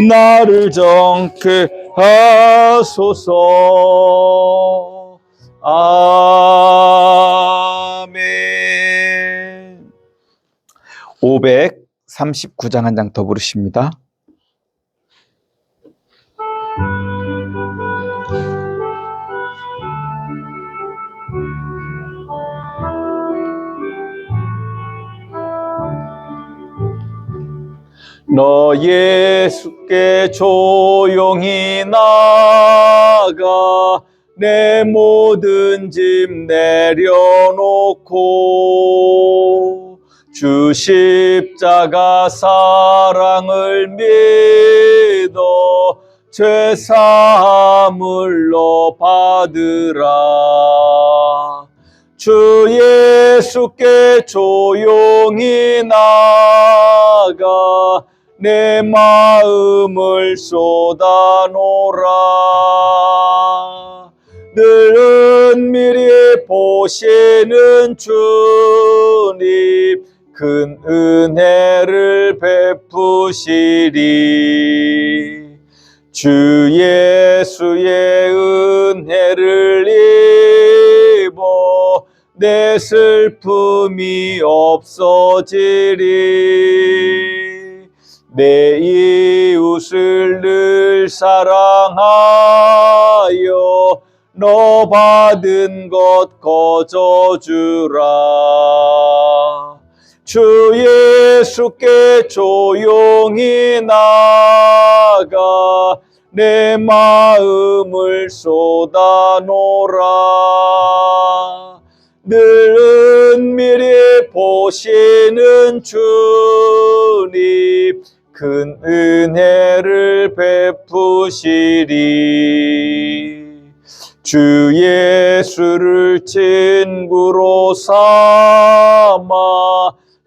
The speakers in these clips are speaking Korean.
나를 정케 하소서. 아멘. 539장 한 장 더 부르십니다. 너 예수께 조용히 나가 내 모든 짐 내려놓고 주 십자가 사랑을 믿어 죄 사함을로 받으라. 주 예수께 조용히 나가 내 마음을 쏟아놓으라. 늘 은밀히 보시는 주님 큰 은혜를 베푸시리. 주 예수의 은혜를 입어 내 슬픔이 없어지리. 내 이웃을 늘 사랑하여 너 받은 것 거저주라. 주 예수께 조용히 나가 내 마음을 쏟아놓으라. 늘 은밀히 보시는 주님 큰 은혜를 베푸시리. 주 예수를 친구로 삼아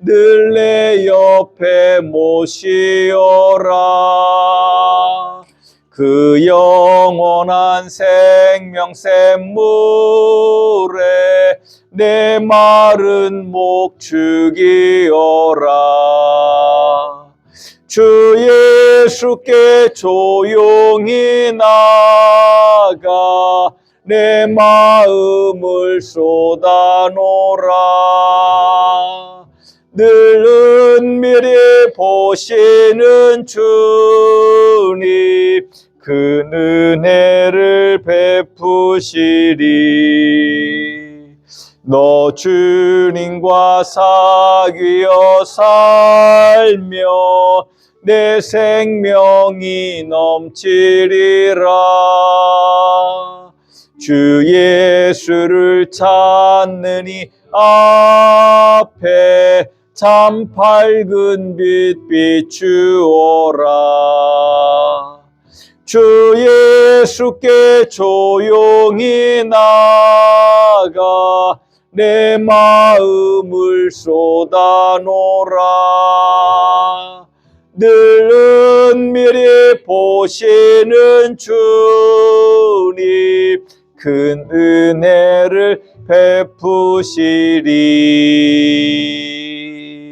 늘 내 옆에 모시어라. 그 영원한 생명샘 물에 내 마른 목 죽이어라. 주 예수께 조용히 나가 내 마음을 쏟아놓으라. 늘 은밀히 보시는 주님 큰 은혜를 베푸시리. 너 주님과 사귀어 살며 내 생명이 넘치리라. 주 예수를 찾느니 앞에 참 밝은 빛 비추어라. 주 예수께 조용히 나가 내 마음을 쏟아놓으라. 늘 은밀히 보시는 주님 큰 은혜를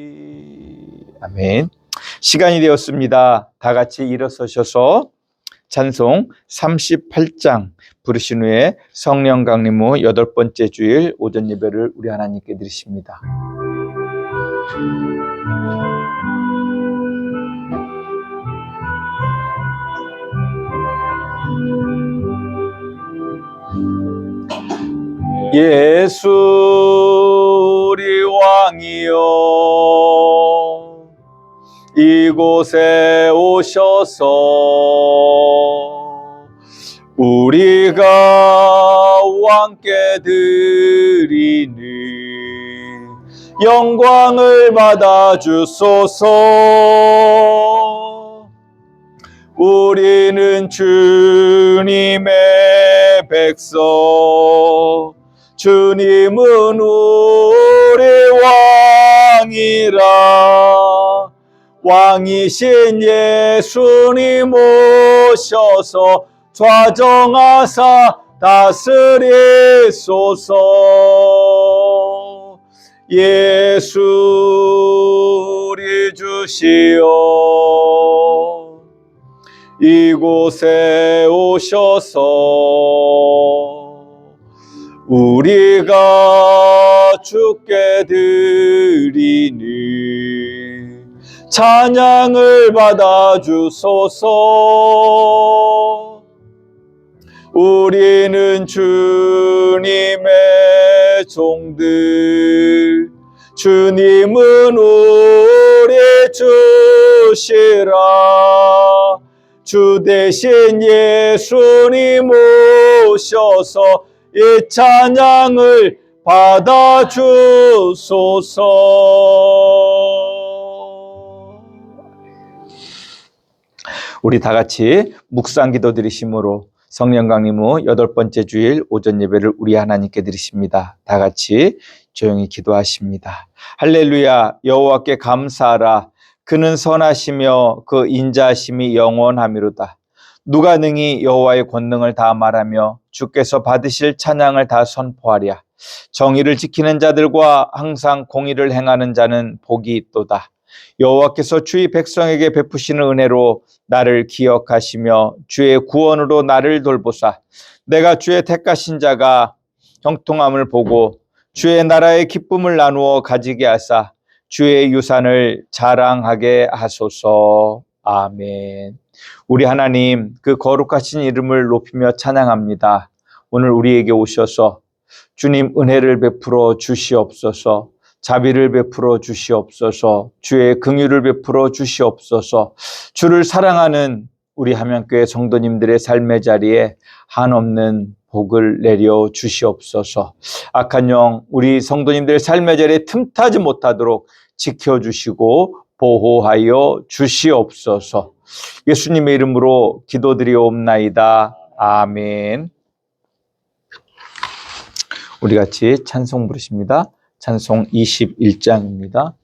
베푸시리. 아멘. 시간이 되었습니다. 다 같이 일어서셔서 찬송 38장 부르신 후에 성령 강림 후 8번째 주일 오전 예배를 우리 하나님께 드리십니다. 예수 우리 왕이여 이곳에 오셔서 우리가 왕께 드리는 영광을 받아 주소서. 우리는 주님의 백성, 주님은 우리 왕이라. 왕이신 예수님 오셔서 좌정하사 다스리소서. 예수 우리 주시여 이곳에 오셔서 우리가 주께 드리니 찬양을 받아 주소서. 우리는 주님의 종들, 주님은 우리 주시라. 주 대신 예수님 오셔서 이 찬양을 받아 주소서. 우리 다 같이 묵상 기도 드리심으로 성령 강림 후 8번째 주일 오전 예배를 우리 하나님께 드리십니다. 다 같이 조용히 기도하십니다. 할렐루야. 여호와께 감사하라. 그는 선하시며 그 인자하심이 영원하미로다. 누가 능히 여호와의 권능을 다 말하며 주께서 받으실 찬양을 다 선포하랴. 정의를 지키는 자들과 항상 공의를 행하는 자는 복이 있도다. 여호와께서 주의 백성에게 베푸시는 은혜로 나를 기억하시며 주의 구원으로 나를 돌보사 내가 주의 택하신 자가 형통함을 보고 주의 나라의 기쁨을 나누어 가지게 하사 주의 유산을 자랑하게 하소서. 아멘. 우리 하나님, 그 거룩하신 이름을 높이며 찬양합니다. 오늘 우리에게 오셔서 주님 은혜를 베풀어 주시옵소서. 자비를 베풀어 주시옵소서. 주의 긍휼을 베풀어 주시옵소서. 주를 사랑하는 우리 함양교회 성도님들의 삶의 자리에 한없는 복을 내려 주시옵소서. 악한 영 우리 성도님들의 삶의 자리에 틈타지 못하도록 지켜주시고 보호하여 주시옵소서. 예수님의 이름으로 기도드리옵나이다. 아멘. 우리 같이 찬송 부르십니다. 찬송 21장입니다.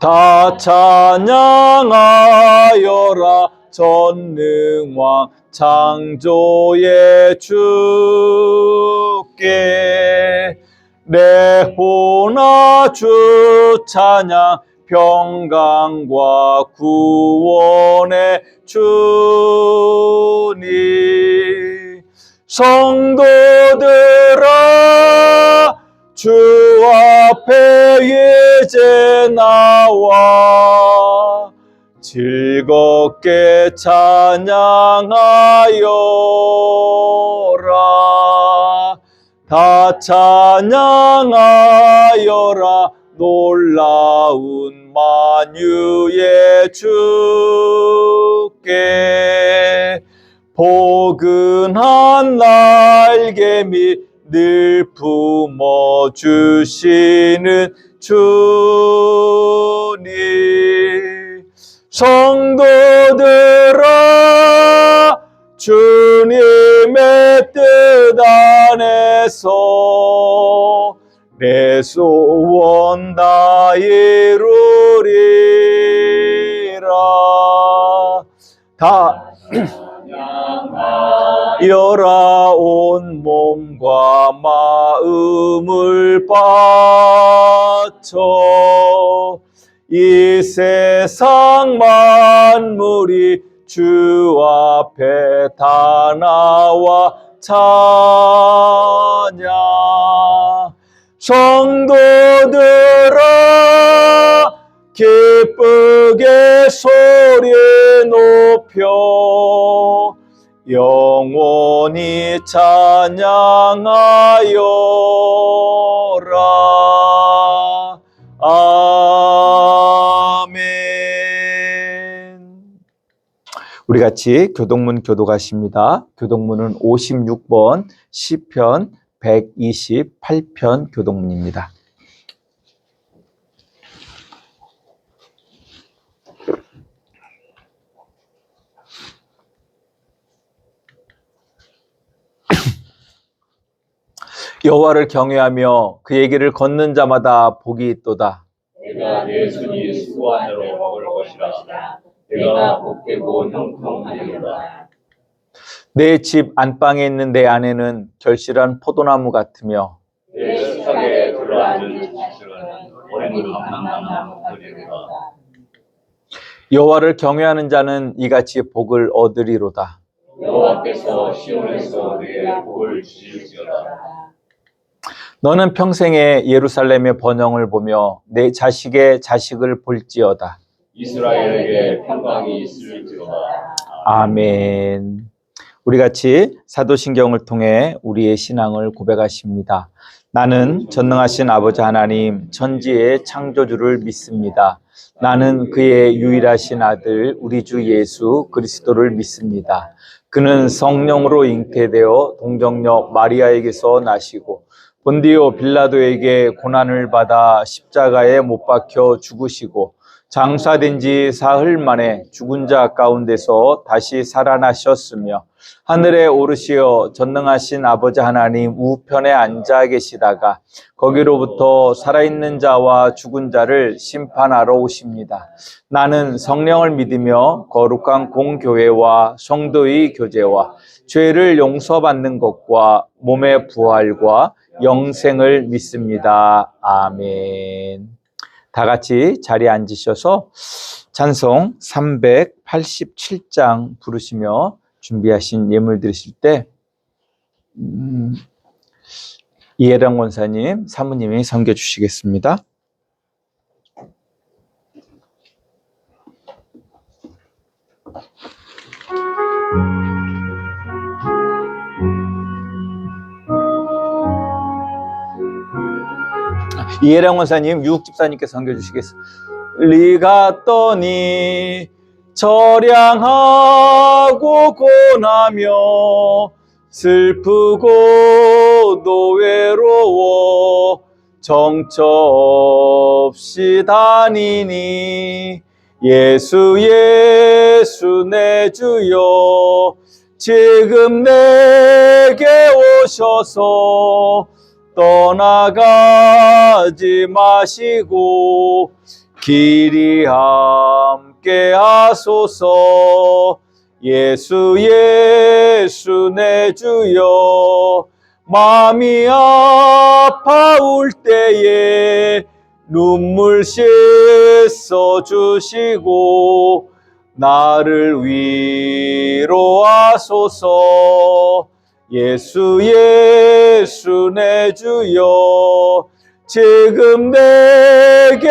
다 찬양하여라 전능왕 창조의 주께 내 호나 주 찬양 평강과 구원의 주님 성도들아 주 앞에 이제 나와 즐겁게 찬양하여라. 다 찬양하여라. 놀라운 만유의 주께 포근한 날개 밑 늘 품어주시는 주님 성도들아 주님의 뜻 안에서 내 소원 다 이루리라. 다 여라 온 몸과 마음을 바쳐 이 세상 만물이 주 앞에 다 나와 찬양 성도들아 기쁘게 소리 높여 영원히 찬양하여라. 아멘. 우리 같이 교동문 교독하십니다. 교동문은 56번 시편 128편 교동문입니다. 여호와를 경외하며 그의 길을 걷는 자마다 복이 있도다. 내가 내 손이 수 안으로 먹을 것이라. 내가 복게 본 형통하리로다. 내 집 안방에 있는 내 아내는 절실한 포도나무 같으며 내 식탁에 들어앉은 자식은 오랜 감람나무 같으리로다. 여호와를 경외하는 자는 이같이 복을 얻으리로다. 여호와께서 시온에서 내게 복을 주실지어다. 너는 평생에 예루살렘의 번영을 보며 내 자식의 자식을 볼지어다. 이스라엘에게 평강이 있을지어다. 아멘. 우리 같이 사도신경을 통해 우리의 신앙을 고백하십니다. 나는 전능하신 아버지 하나님 천지의 창조주를 믿습니다. 나는 그의 유일하신 아들 우리 주 예수 그리스도를 믿습니다. 그는 성령으로 잉태되어 동정녀 마리아에게서 나시고 본디오 빌라도에게 고난을 받아 십자가에 못 박혀 죽으시고 장사된 지 사흘 만에 죽은 자 가운데서 다시 살아나셨으며 하늘에 오르시어 전능하신 아버지 하나님 우편에 앉아 계시다가 거기로부터 살아있는 자와 죽은 자를 심판하러 오십니다. 나는 성령을 믿으며 거룩한 공교회와 성도의 교제와 죄를 용서받는 것과 몸의 부활과 영생을 믿습니다. 아멘. 다 같이 자리에 앉으셔서 찬송 387장 부르시며 준비하신 예물 드리실 때 이혜령 권사님, 사모님이 섬겨 주시겠습니다. 이혜령 권사님, 유욱 집사님께 섬겨 주시겠습니다. 리갔더니 처량하고 고나며 슬프고도 외로워 정처 없이 다니니 예수 예수 내 주여 지금 내게 오셔서 떠나가지 마시고 길이 함께 하소서. 예수 예수 내 주여 마음이 아파올 때에 눈물 씻어 주시고 나를 위로하소서. 예수 예수 내 주여 지금 내게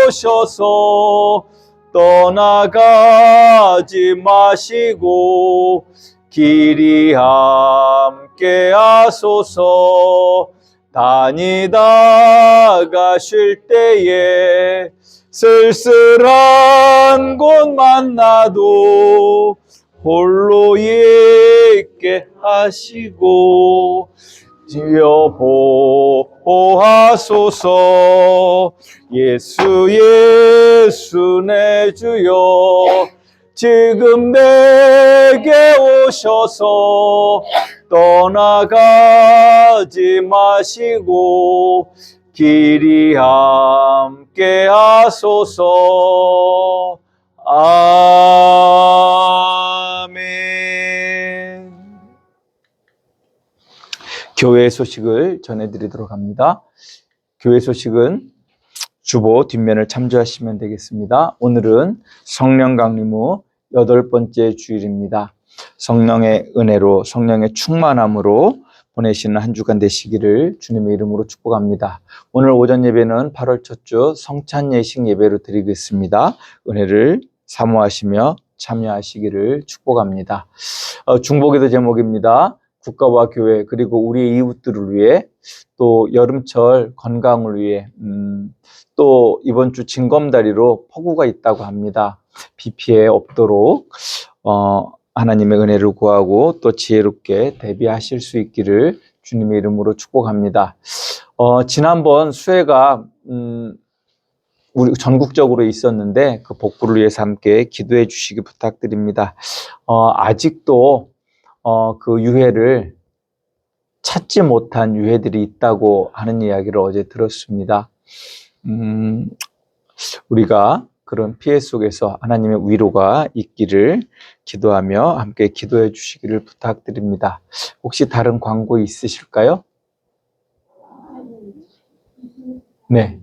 오셔서 떠나가지 마시고 길이 함께 하소서. 다니다가 쉴 때에 쓸쓸한 곳 만나도 홀로 있게 하시고 주여 보호하소서. 예수 예수 내 주여 지금 내게 오셔서 떠나가지 마시고 길이 함께 하소서. 아멘. 교회 소식을 전해드리도록 합니다. 교회 소식은 주보 뒷면을 참조하시면 되겠습니다. 오늘은 성령 강림 후 8번째 주일입니다. 성령의 은혜로 성령의 충만함으로 보내시는 한 주간 되시기를 주님의 이름으로 축복합니다. 오늘 오전 예배는 8월 첫 주 성찬 예식 예배로 드리겠습니다. 은혜를 사모하시며 참여하시기를 축복합니다. 중보기도 제목입니다. 국가와 교회 그리고 우리의 이웃들을 위해 또 여름철 건강을 위해 또 이번 주 징검다리로 폭우가 있다고 합니다. 비 피해 없도록 하나님의 은혜를 구하고 또 지혜롭게 대비하실 수 있기를 주님의 이름으로 축복합니다. 지난번 수해가 우리 전국적으로 있었는데 그 복구를 위해서 함께 기도해 주시기 부탁드립니다. 아직도 그 유해를 찾지 못한 유해들이 있다고 하는 이야기를 어제 들었습니다. 우리가 그런 피해 속에서 하나님의 위로가 있기를 기도하며 함께 기도해 주시기를 부탁드립니다. 혹시 다른 광고 있으실까요? 네.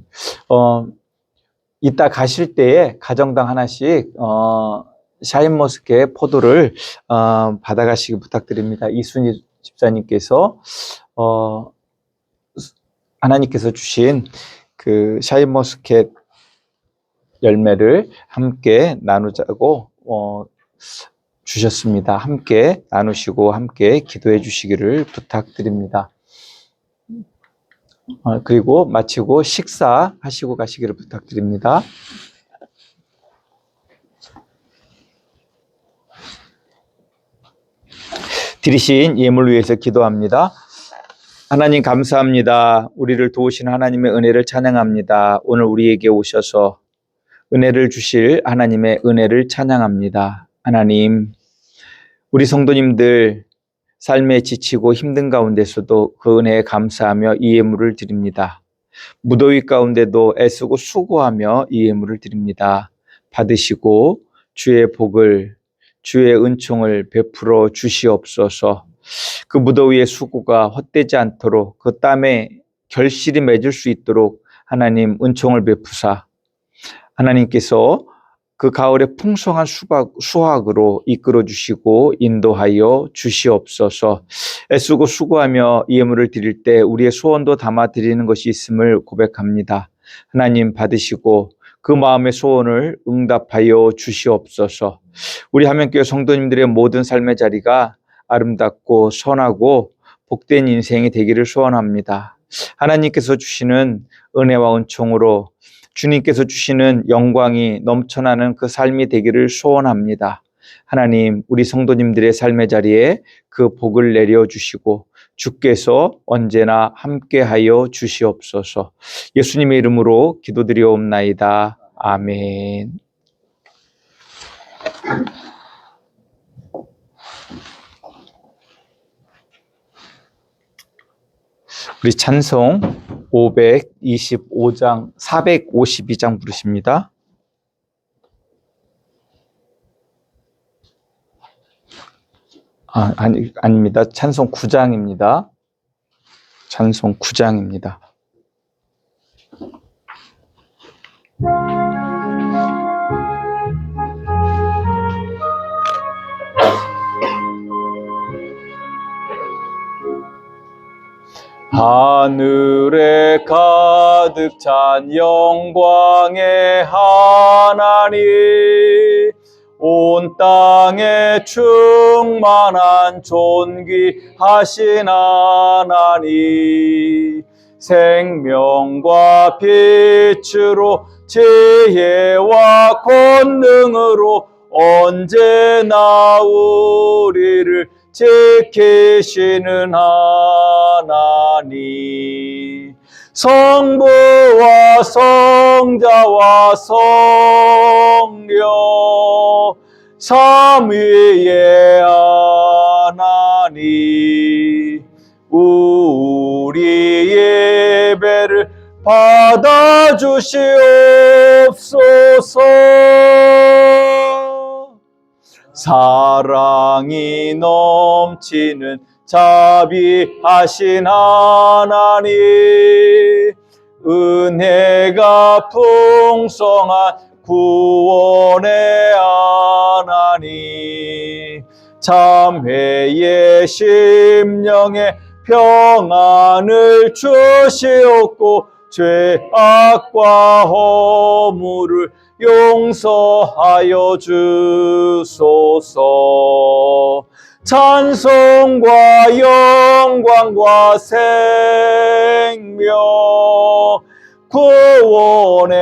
이따 가실 때에 가정당 하나씩 샤인머스켓 포도를 받아가시기 부탁드립니다. 이순희 집사님께서 하나님께서 주신 그 샤인머스켓 열매를 함께 나누자고 주셨습니다. 함께 나누시고 함께 기도해 주시기를 부탁드립니다. 그리고 마치고 식사하시고 가시기를 부탁드립니다. 드리신 예물을 위해서 기도합니다. 하나님 감사합니다. 우리를 도우신 하나님의 은혜를 찬양합니다. 오늘 우리에게 오셔서 은혜를 주실 하나님의 은혜를 찬양합니다. 하나님, 우리 성도님들 삶에 지치고 힘든 가운데서도 그 은혜에 감사하며 이 예물을 드립니다. 무더위 가운데도 애쓰고 수고하며 이 예물을 드립니다. 받으시고 주의 복을, 주의 은총을 베풀어 주시옵소서. 그 무더위의 수고가 헛되지 않도록 그 땀에 결실이 맺을 수 있도록 하나님 은총을 베푸사 하나님께서 그 가을에 풍성한 수확으로 이끌어 주시고 인도하여 주시옵소서. 애쓰고 수고하며 이 예물을 드릴 때 우리의 소원도 담아 드리는 것이 있음을 고백합니다. 하나님 받으시고 그 마음의 소원을 응답하여 주시옵소서. 우리 하면교회 성도님들의 모든 삶의 자리가 아름답고 선하고 복된 인생이 되기를 소원합니다. 하나님께서 주시는 은혜와 은총으로 주님께서 주시는 영광이 넘쳐나는 그 삶이 되기를 소원합니다. 하나님, 우리 성도님들의 삶의 자리에 그 복을 내려주시고 주께서 언제나 함께하여 주시옵소서. 예수님의 이름으로 기도드리옵나이다. 아멘. 우리 찬송 525장, 452장 부르십니다. 아닙니다. 찬송 9장입니다. 찬송 9장입니다. 하늘에 가득 찬 영광의 하나님, 온 땅에 충만한 존귀하신 하나님, 생명과 빛으로 지혜와 권능으로 언제나 우리를 지키시는 하나님, 성부와 성자와 성령 삼위의 하나님, 우리 예배를 받아주시옵소서. 사랑이 넘치는 자비하신 하나님, 은혜가 풍성한 구원의 하나님, 참회의 심령에 평안을 주시옵고 죄악과 허물을 용서하여 주소서. 찬송과 영광과 생명 구원의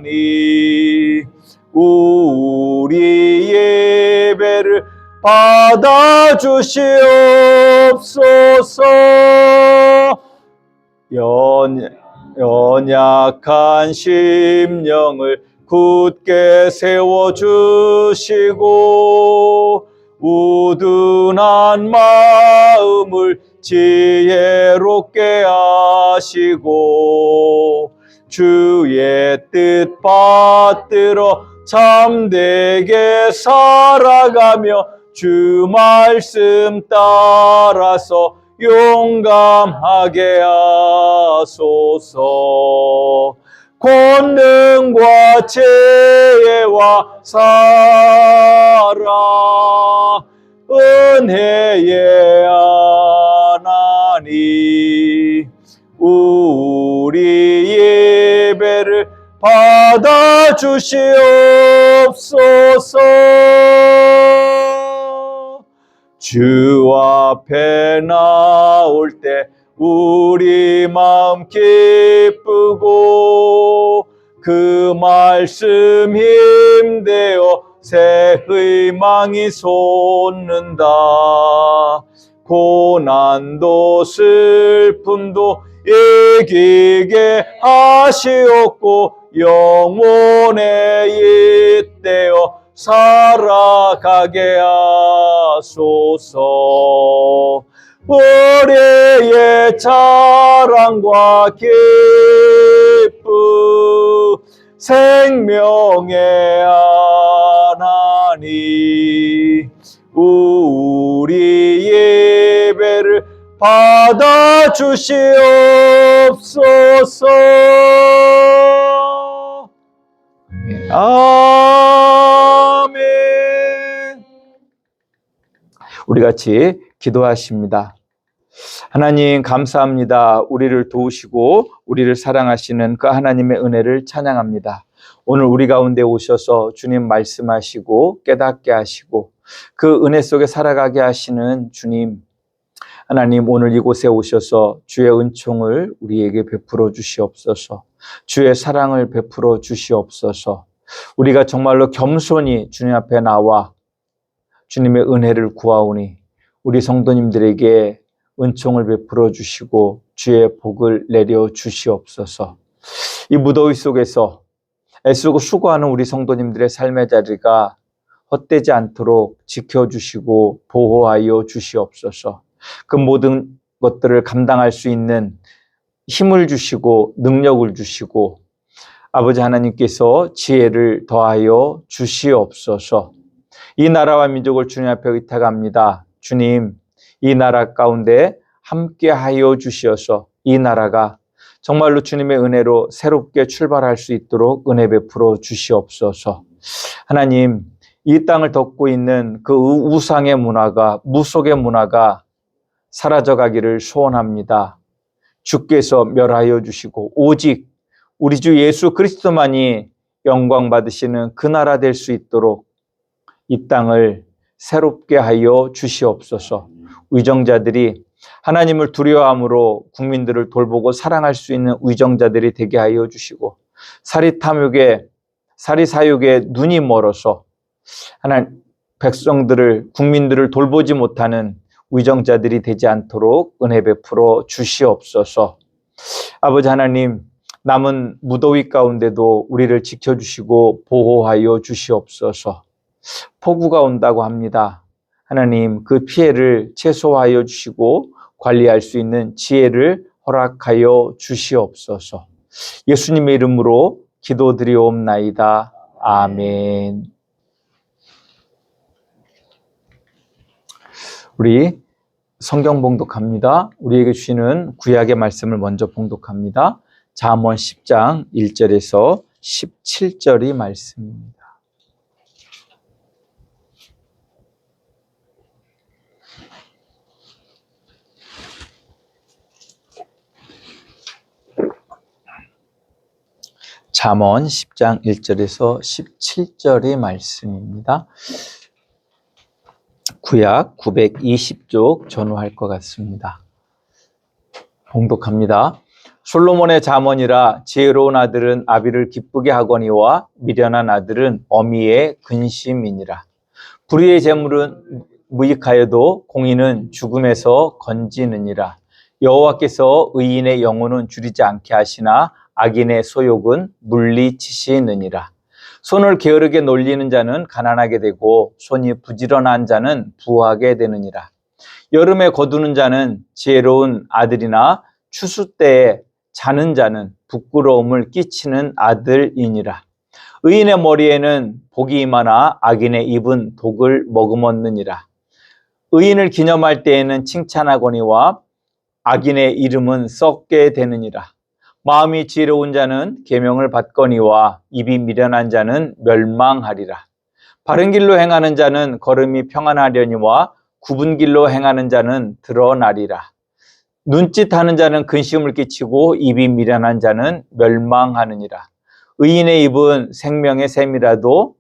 하나님, 우리 예배를 받아주시옵소서. 연약한 심령을 굳게 세워주시고 우둔한 마음을 지혜롭게 하시고 주의 뜻 받들어 참되게 살아가며 주 말씀 따라서 용감하게 하소서. 권능과 지혜와 사랑 은혜의 하나님 우리 예배를 받아 주시옵소서. 주 앞에 나올 때 우리 마음 기쁘고 그 말씀 힘되어 새 희망이 솟는다. 고난도 슬픔도 이기게 하시옵고 영원에 잇대어 살아가게 하소서. 우리의 자랑과 기쁨 생명의 하나님 우리 예배를 받아 주시옵소서. 아멘. 우리 같이 기도하십니다. 하나님 감사합니다. 우리를 도우시고 우리를 사랑하시는 그 하나님의 은혜를 찬양합니다. 오늘 우리 가운데 오셔서 주님 말씀하시고 깨닫게 하시고 그 은혜 속에 살아가게 하시는 주님, 하나님 오늘 이곳에 오셔서 주의 은총을 우리에게 베풀어 주시옵소서. 주의 사랑을 베풀어 주시옵소서. 우리가 정말로 겸손히 주님 앞에 나와 주님의 은혜를 구하오니 우리 성도님들에게 은총을 베풀어 주시고 주의 복을 내려 주시옵소서. 이 무더위 속에서 애쓰고 수고하는 우리 성도님들의 삶의 자리가 헛되지 않도록 지켜주시고 보호하여 주시옵소서. 그 모든 것들을 감당할 수 있는 힘을 주시고 능력을 주시고 아버지 하나님께서 지혜를 더하여 주시옵소서. 이 나라와 민족을 주님 앞에 의탁합니다. 주님, 이 나라 가운데 함께 하여 주시어서 이 나라가 정말로 주님의 은혜로 새롭게 출발할 수 있도록 은혜 베풀어 주시옵소서. 하나님, 이 땅을 덮고 있는 그 우상의 문화가, 무속의 문화가 사라져가기를 소원합니다. 주께서 멸하여 주시고 오직 우리 주 예수 그리스도만이 영광 받으시는 그 나라 될 수 있도록 이 땅을 새롭게 하여 주시옵소서. 위정자들이 하나님을 두려워함으로 국민들을 돌보고 사랑할 수 있는 위정자들이 되게 하여 주시고 사리탐욕에 사리사욕에 눈이 멀어서 하나님 백성들을 국민들을 돌보지 못하는 위정자들이 되지 않도록 은혜 베풀어 주시옵소서. 아버지 하나님, 남은 무더위 가운데도 우리를 지켜주시고 보호하여 주시옵소서. 폭우가 온다고 합니다. 하나님, 그 피해를 최소화하여 주시고 관리할 수 있는 지혜를 허락하여 주시옵소서. 예수님의 이름으로 기도드리옵나이다. 아멘. 우리 성경 봉독합니다. 우리에게 주시는 구약의 말씀을 먼저 봉독합니다. 잠언 10장 1절에서 17절이 말씀입니다. 잠언 10장 1절에서 17절의 말씀입니다. 구약 920쪽 전후할 것 같습니다. 봉독합니다. 솔로몬의 잠언이라 지혜로운 아들은 아비를 기쁘게 하거니와 미련한 아들은 어미의 근심이니라. 불의의 재물은 무익하여도 공의는 죽음에서 건지느니라. 여호와께서 의인의 영혼은 줄이지 않게 하시나 악인의 소욕은 물리치시느니라. 손을 게으르게 놀리는 자는 가난하게 되고 손이 부지런한 자는 부하게 되느니라. 여름에 거두는 자는 지혜로운 아들이나 추수 때에 자는 자는 부끄러움을 끼치는 아들이니라. 의인의 머리에는 복이 임하나 악인의 입은 독을 머금었느니라. 의인을 기념할 때에는 칭찬하거니와 악인의 이름은 썩게 되느니라. 마음이 지혜로운 자는 계명을 받거니와 입이 미련한 자는 멸망하리라. 바른 길로 행하는 자는 걸음이 평안하려니와 굽은 길로 행하는 자는 드러나리라. 눈짓하는 자는 근심을 끼치고 입이 미련한 자는 멸망하느니라. 의인의 입은 생명의 샘이라도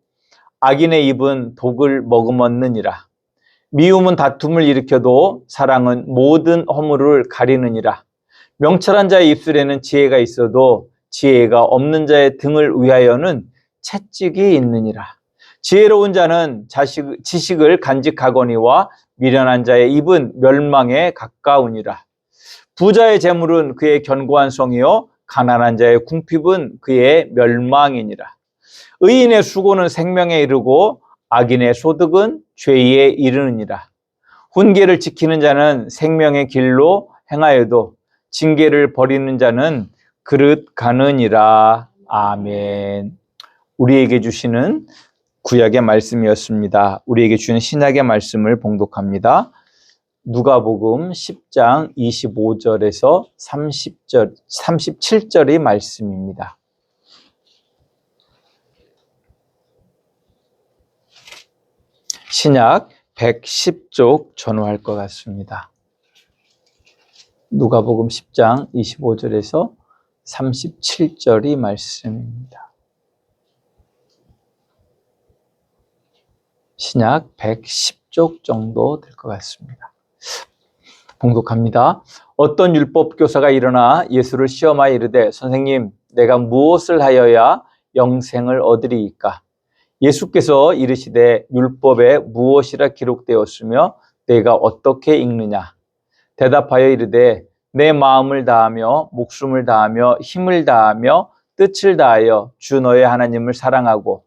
악인의 입은 독을 머금었느니라. 미움은 다툼을 일으켜도 사랑은 모든 허물을 가리느니라. 명철한 자의 입술에는 지혜가 있어도 지혜가 없는 자의 등을 위하여는 채찍이 있느니라. 지혜로운 자는 지식을 간직하거니와 미련한 자의 입은 멸망에 가까우니라. 부자의 재물은 그의 견고한 성이요 가난한 자의 궁핍은 그의 멸망이니라. 의인의 수고는 생명에 이르고 악인의 소득은 죄에 이르느니라. 훈계를 지키는 자는 생명의 길로 행하여도 징계를 버리는 자는 그릇 가느니라. 아멘. 우리에게 주시는 구약의 말씀이었습니다. 우리에게 주는 신약의 말씀을 봉독합니다. 누가복음 10장 25절에서 37절의 말씀입니다. 신약 110쪽 전후할 것 같습니다. 누가복음 10장 25절에서 37절의 말씀입니다. 신약 110쪽 정도 될 것 같습니다. 봉독합니다. 어떤 율법 교사가 일어나 예수를 시험하여 이르되 선생님, 내가 무엇을 하여야 영생을 얻으리이까? 예수께서 이르시되 율법에 무엇이라 기록되었으며 내가 어떻게 읽느냐? 대답하여 이르되 내 마음을 다하며 목숨을 다하며 힘을 다하며 뜻을 다하여 주 너의 하나님을 사랑하고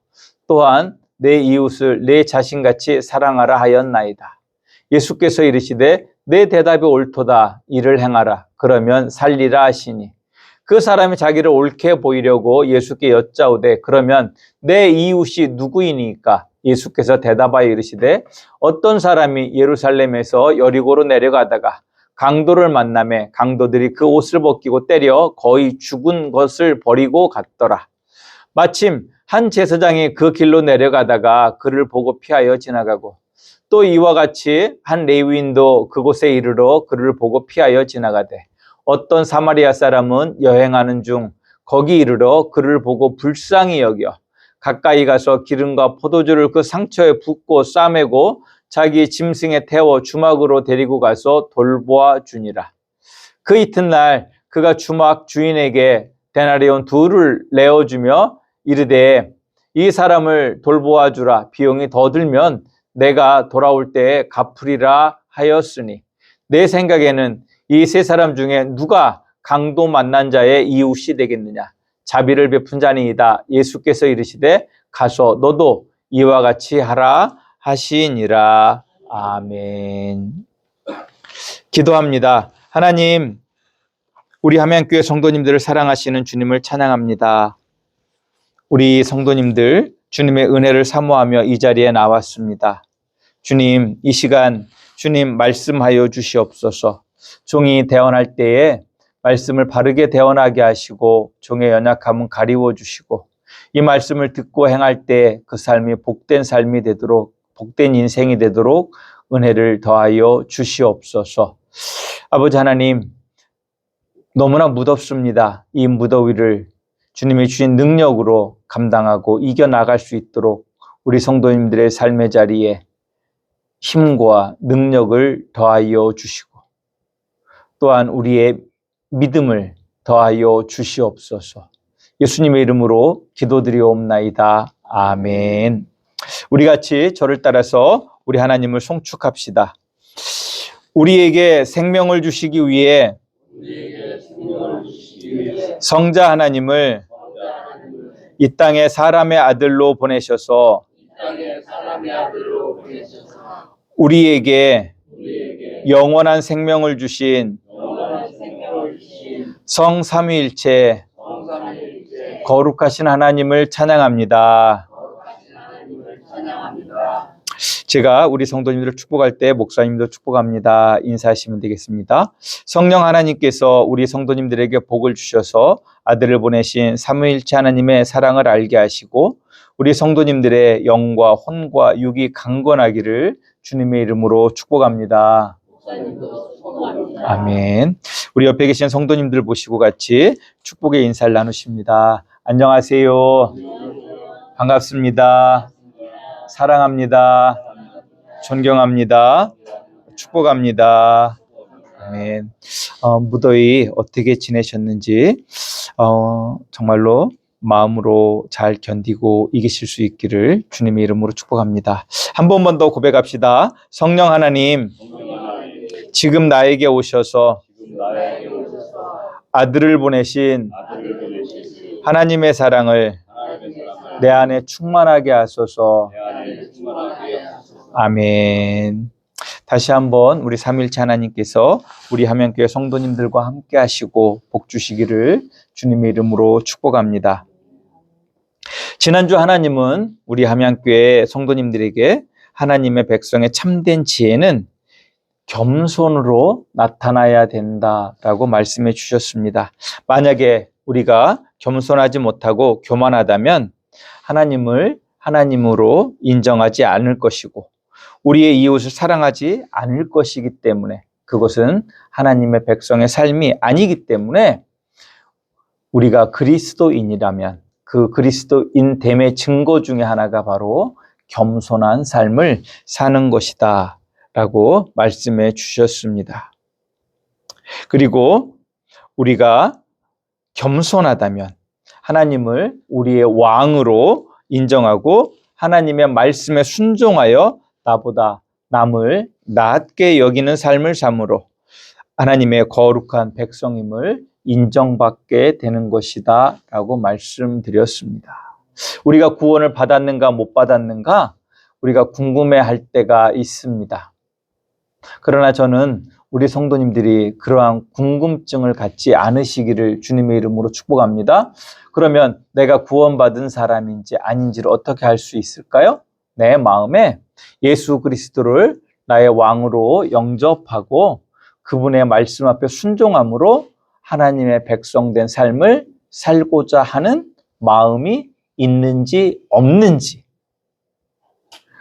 또한 내 이웃을 내 자신같이 사랑하라 하였나이다. 예수께서 이르시되 내 대답이 옳도다. 이를 행하라. 그러면 살리라 하시니 그 사람이 자기를 옳게 보이려고 예수께 여짜오되 그러면 내 이웃이 누구이니까? 예수께서 대답하여 이르시되 어떤 사람이 예루살렘에서 여리고로 내려가다가 강도를 만나매 강도들이 그 옷을 벗기고 때려 거의 죽은 것을 버리고 갔더라. 마침 한 제사장이 그 길로 내려가다가 그를 보고 피하여 지나가고 또 이와 같이 한 레위인도 그곳에 이르러 그를 보고 피하여 지나가되 어떤 사마리아 사람은 여행하는 중 거기 이르러 그를 보고 불쌍히 여겨 가까이 가서 기름과 포도주를 그 상처에 붓고 싸매고 자기 짐승에 태워 주막으로 데리고 가서 돌보아 주니라. 그 이튿날 그가 주막 주인에게 데나리온 2를 내어주며 이르되 이 사람을 돌보아 주라. 비용이 더 들면 내가 돌아올 때에 갚으리라 하였으니 내 생각에는 이 세 사람 중에 누가 강도 만난 자의 이웃이 되겠느냐? 자비를 베푼 자니이다. 예수께서 이르시되 가서 너도 이와 같이 하라 하시니라. 아멘. 기도합니다. 하나님, 우리 함양교회 성도님들을 사랑하시는 주님을 찬양합니다. 우리 성도님들 주님의 은혜를 사모하며 이 자리에 나왔습니다. 주님, 이 시간 주님 말씀하여 주시옵소서. 종이 대언할 때에 말씀을 바르게 대언하게 하시고 종의 연약함은 가리워 주시고 이 말씀을 듣고 행할 때 그 삶이 복된 삶이 되도록 복된 인생이 되도록 은혜를 더하여 주시옵소서. 아버지 하나님, 너무나 무덥습니다. 이 무더위를 주님이 주신 능력으로 감당하고 이겨나갈 수 있도록 우리 성도님들의 삶의 자리에 힘과 능력을 더하여 주시고 또한 우리의 믿음을 더하여 주시옵소서. 예수님의 이름으로 기도드리옵나이다. 아멘. 우리 같이 저를 따라서 우리 하나님을 송축합시다. 우리에게 생명을 주시기 위해 성자 하나님을 이 땅에 사람의 아들로 보내셔서 우리에게 영원한 생명을 주신 성삼위일체 거룩하신 하나님을 찬양합니다. 제가 우리 성도님들을 축복할 때 목사님도 축복합니다. 인사하시면 되겠습니다. 성령 하나님께서 우리 성도님들에게 복을 주셔서 아들을 보내신 삼위일체 하나님의 사랑을 알게 하시고 우리 성도님들의 영과 혼과 육이 강건하기를 주님의 이름으로 축복합니다. 아멘. 우리 옆에 계신 성도님들 보시고 같이 축복의 인사를 나누십니다. 안녕하세요. 반갑습니다. 사랑합니다. 존경합니다. 축복합니다. 아멘. 무더위 어떻게 지내셨는지 정말로 마음으로 잘 견디고 이기실 수 있기를 주님의 이름으로 축복합니다. 한 번만 더 고백합시다. 성령 하나님, 지금 나에게 오셔서 아들을 보내신 하나님의 사랑을 내 안에 충만하게 하소서. 아멘. 다시 한번 우리 삼위일체 하나님께서 우리 함양교회 성도님들과 함께 하시고 복 주시기를 주님의 이름으로 축복합니다. 지난주 하나님은 우리 함양교회 성도님들에게 하나님의 백성의 참된 지혜는 겸손으로 나타나야 된다라고 말씀해 주셨습니다. 만약에 우리가 겸손하지 못하고 교만하다면 하나님을 하나님으로 인정하지 않을 것이고 우리의 이웃을 사랑하지 않을 것이기 때문에 그것은 하나님의 백성의 삶이 아니기 때문에 우리가 그리스도인이라면 그 그리스도인됨의 증거 중에 하나가 바로 겸손한 삶을 사는 것이다 라고 말씀해 주셨습니다. 그리고 우리가 겸손하다면 하나님을 우리의 왕으로 인정하고 하나님의 말씀에 순종하여 나보다 남을 낮게 여기는 삶을 삶으로 하나님의 거룩한 백성임을 인정받게 되는 것이다 라고 말씀드렸습니다. 우리가 구원을 받았는가 못 받았는가 우리가 궁금해할 때가 있습니다. 그러나 저는 우리 성도님들이 그러한 궁금증을 갖지 않으시기를 주님의 이름으로 축복합니다. 그러면 내가 구원받은 사람인지 아닌지를 어떻게 알 수 있을까요? 내 마음에 예수 그리스도를 나의 왕으로 영접하고 그분의 말씀 앞에 순종함으로 하나님의 백성된 삶을 살고자 하는 마음이 있는지 없는지,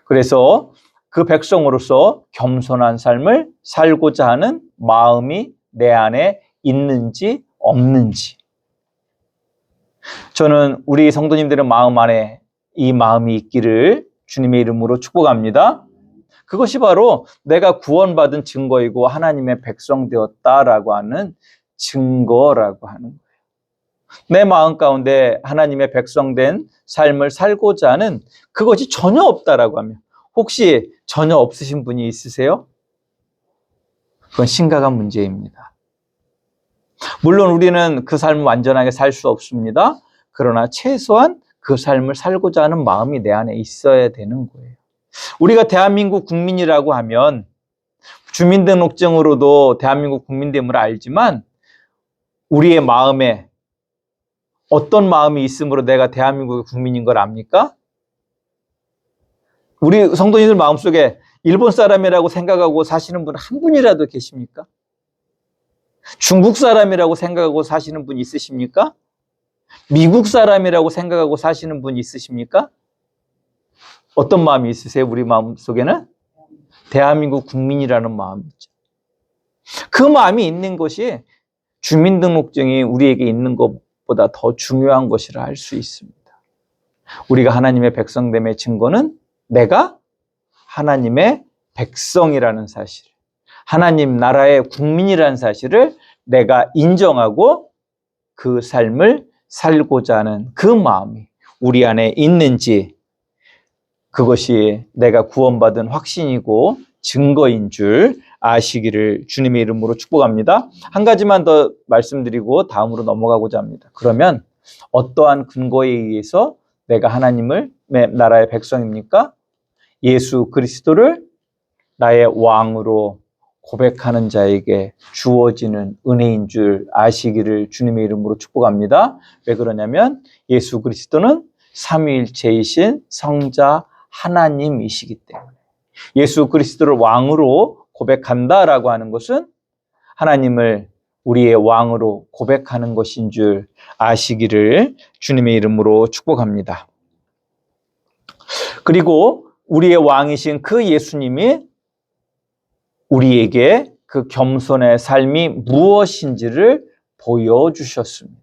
그래서 그 백성으로서 겸손한 삶을 살고자 하는 마음이 내 안에 있는지 없는지, 저는 우리 성도님들의 마음 안에 이 마음이 있기를 주님의 이름으로 축복합니다. 그것이 바로 내가 구원받은 증거이고 하나님의 백성 되었다라고 하는 증거라고 하는 거예요. 내 마음 가운데 하나님의 백성된 삶을 살고자 하는 그것이 전혀 없다라고 하면, 혹시 전혀 없으신 분이 있으세요? 그건 심각한 문제입니다. 물론 우리는 그 삶을 완전하게 살 수 없습니다. 그러나 최소한 그 삶을 살고자 하는 마음이 내 안에 있어야 되는 거예요. 우리가 대한민국 국민이라고 하면 주민등록증으로도 대한민국 국민됨을 알지만 우리의 마음에 어떤 마음이 있으므로 내가 대한민국의 국민인 걸 압니까? 우리 성도님들 마음속에 일본 사람이라고 생각하고 사시는 분 한 분이라도 계십니까? 중국 사람이라고 생각하고 사시는 분 있으십니까? 미국 사람이라고 생각하고 사시는 분 있으십니까? 어떤 마음이 있으세요? 우리 마음속에는 대한민국 국민이라는 마음이 있죠. 그 마음이 있는 것이 주민등록증이 우리에게 있는 것보다 더 중요한 것이라 할 수 있습니다. 우리가 하나님의 백성됨의 증거는 내가 하나님의 백성이라는 사실, 하나님 나라의 국민이라는 사실을 내가 인정하고 그 삶을 살고자 하는 그 마음이 우리 안에 있는지, 그것이 내가 구원받은 확신이고 증거인 줄 아시기를 주님의 이름으로 축복합니다. 한 가지만 더 말씀드리고 다음으로 넘어가고자 합니다. 그러면 어떠한 근거에 의해서 내가 하나님의 나라의 백성입니까? 예수 그리스도를 나의 왕으로 고백하는 자에게 주어지는 은혜인 줄 아시기를 주님의 이름으로 축복합니다. 왜 그러냐면 예수 그리스도는 삼위일체이신 성자 하나님이시기 때문에 예수 그리스도를 왕으로 고백한다라고 하는 것은 하나님을 우리의 왕으로 고백하는 것인 줄 아시기를 주님의 이름으로 축복합니다. 그리고 우리의 왕이신 그 예수님이 우리에게 그 겸손의 삶이 무엇인지를 보여주셨습니다.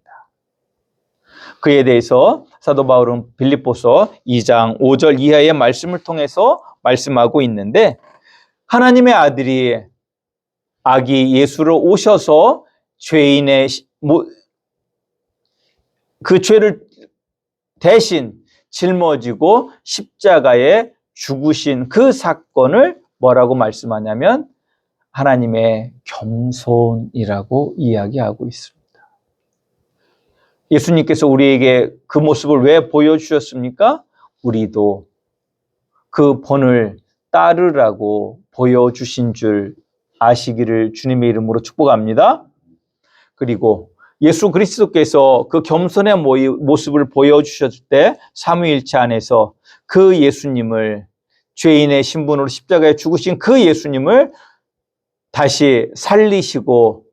그에 대해서 사도 바울은 빌립보서 2장 5절 이하의 말씀을 통해서 말씀하고 있는데 하나님의 아들이 아기 예수로 오셔서 죄인의 그 죄를 대신 짊어지고 십자가에 죽으신 그 사건을 뭐라고 말씀하냐면 하나님의 겸손이라고 이야기하고 있습니다. 예수님께서 우리에게 그 모습을 왜 보여주셨습니까? 우리도 그 본을 따르라고 보여주신 줄 아시기를 주님의 이름으로 축복합니다. 그리고 예수 그리스도께서 그 겸손의 모습을 보여주셨을 때 삼위일체 안에서 그 예수님을 죄인의 신분으로 십자가에 죽으신 그 예수님을 다시 살리시고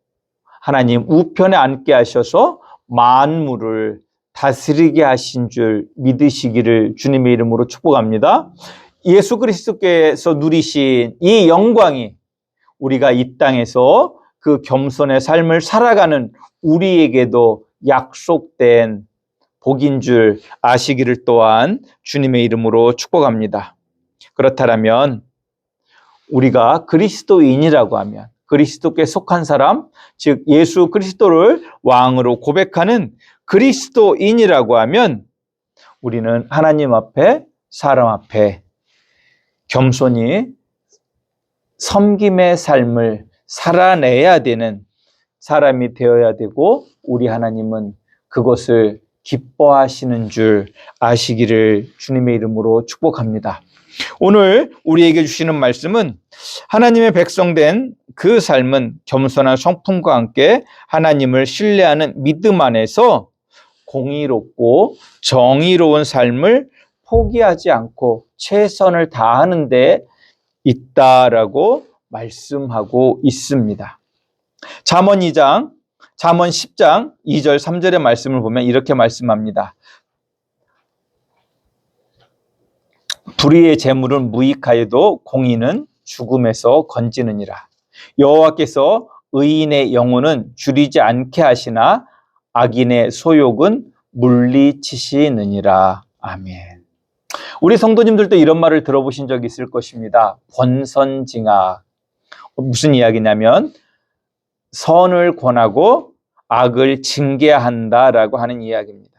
하나님 우편에 앉게 하셔서 만물을 다스리게 하신 줄 믿으시기를 주님의 이름으로 축복합니다. 예수 그리스도께서 누리신 이 영광이 우리가 이 땅에서 그 겸손의 삶을 살아가는 우리에게도 약속된 복인 줄 아시기를 또한 주님의 이름으로 축복합니다. 그렇다면 우리가 그리스도인이라고 하면 그리스도께 속한 사람, 즉 예수 그리스도를 왕으로 고백하는 그리스도인이라고 하면 우리는 하나님 앞에 사람 앞에 겸손히 섬김의 삶을 살아내야 되는 사람이 되어야 되고 우리 하나님은 그것을 기뻐하시는 줄 아시기를 주님의 이름으로 축복합니다. 오늘 우리에게 주시는 말씀은 하나님의 백성된 그 삶은 겸손한 성품과 함께 하나님을 신뢰하는 믿음 안에서 공의롭고 정의로운 삶을 포기하지 않고 최선을 다하는 데 있다라고 말씀하고 있습니다. 잠언 10장 2절 3절의 말씀을 보면 이렇게 말씀합니다. 불의의 재물은 무익하여도 공의는 죽음에서 건지느니라. 여호와께서 의인의 영혼은 줄이지 않게 하시나 악인의 소욕은 물리치시느니라. 아멘. 우리 성도님들도 이런 말을 들어보신 적이 있을 것입니다. 권선징악. 무슨 이야기냐면 선을 권하고 악을 징계한다라고 하는 이야기입니다.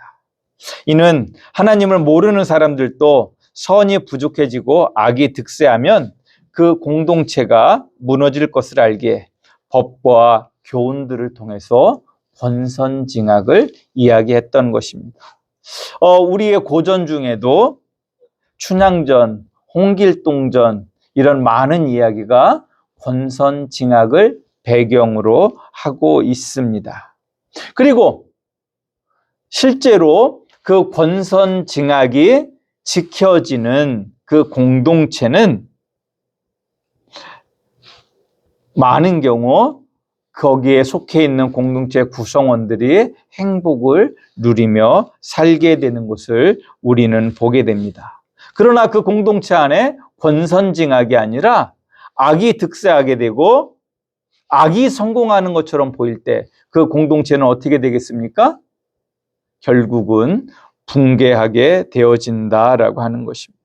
이는 하나님을 모르는 사람들도 선이 부족해지고 악이 득세하면 그 공동체가 무너질 것을 알기에 법과 교훈들을 통해서 권선징악을 이야기했던 것입니다. 우리의 고전 중에도 춘향전, 홍길동전 이런 많은 이야기가 권선징악을 배경으로 하고 있습니다. 그리고 실제로 그 권선징악이 지켜지는 그 공동체는 많은 경우 거기에 속해 있는 공동체 구성원들이 행복을 누리며 살게 되는 것을 우리는 보게 됩니다. 그러나 그 공동체 안에 권선징악이 아니라 악이 득세하게 되고 악이 성공하는 것처럼 보일 때 그 공동체는 어떻게 되겠습니까? 결국은 붕괴하게 되어진다라고 하는 것입니다.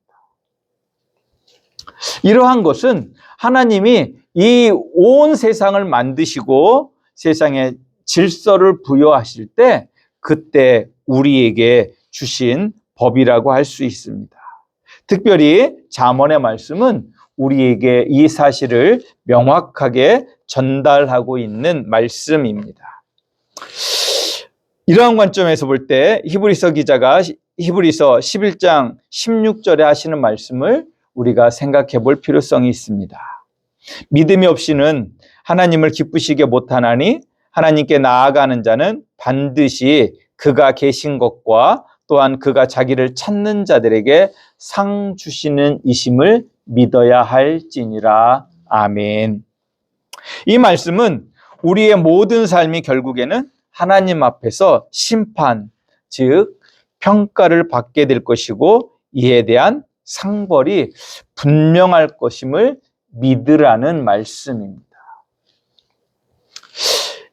이러한 것은 하나님이 이 온 세상을 만드시고 세상에 질서를 부여하실 때 그때 우리에게 주신 법이라고 할 수 있습니다. 특별히 잠언의 말씀은 우리에게 이 사실을 명확하게 전달하고 있는 말씀입니다. 이러한 관점에서 볼 때 히브리서 기자가 히브리서 11장 16절에 하시는 말씀을 우리가 생각해 볼 필요성이 있습니다. 믿음이 없이는 하나님을 기쁘시게 못하나니 하나님께 나아가는 자는 반드시 그가 계신 것과 또한 그가 자기를 찾는 자들에게 상 주시는 이심을 믿어야 할지니라. 아멘. 이 말씀은 우리의 모든 삶이 결국에는 하나님 앞에서 심판, 즉 평가를 받게 될 것이고 이에 대한 상벌이 분명할 것임을 믿으라는 말씀입니다.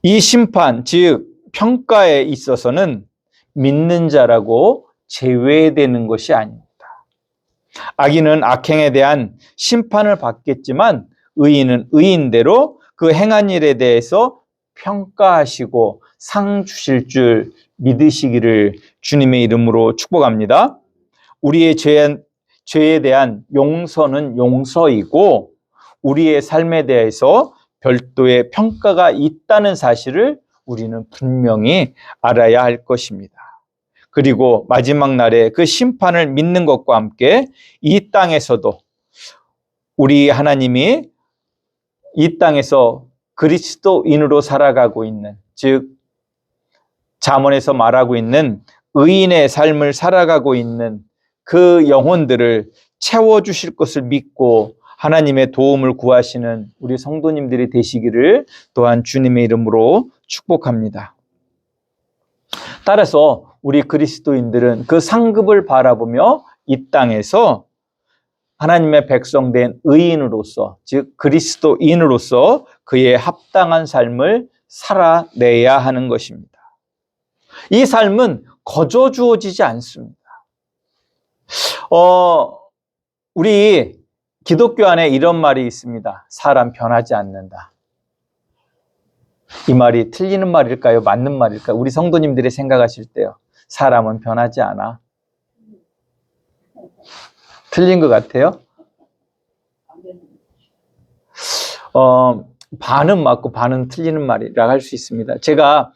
이 심판, 즉 평가에 있어서는 믿는 자라고 제외되는 것이 아닙니다. 악인은 악행에 대한 심판을 받겠지만 의인은 의인대로 그 행한 일에 대해서 평가하시고 상 주실 줄 믿으시기를 주님의 이름으로 축복합니다. 우리의 죄에 대한 용서는 용서이고 우리의 삶에 대해서 별도의 평가가 있다는 사실을 우리는 분명히 알아야 할 것입니다. 그리고 마지막 날에 그 심판을 믿는 것과 함께 이 땅에서도 우리 하나님이 이 땅에서 그리스도인으로 살아가고 있는, 즉 잠언에서 말하고 있는 의인의 삶을 살아가고 있는 그 영혼들을 채워주실 것을 믿고 하나님의 도움을 구하시는 우리 성도님들이 되시기를 또한 주님의 이름으로 축복합니다. 따라서 우리 그리스도인들은 그 상급을 바라보며 이 땅에서 하나님의 백성된 의인으로서, 즉 그리스도인으로서 그의 합당한 삶을 살아내야 하는 것입니다. 이 삶은 거저 주어지지 않습니다. 우리 기독교 안에 이런 말이 있습니다. 사람 변하지 않는다. 이 말이 틀리는 말일까요? 맞는 말일까요? 우리 성도님들이 생각하실 때요. 사람은 변하지 않아. 틀린 것 같아요? 반은 맞고 반은 틀리는 말이라고 할 수 있습니다. 제가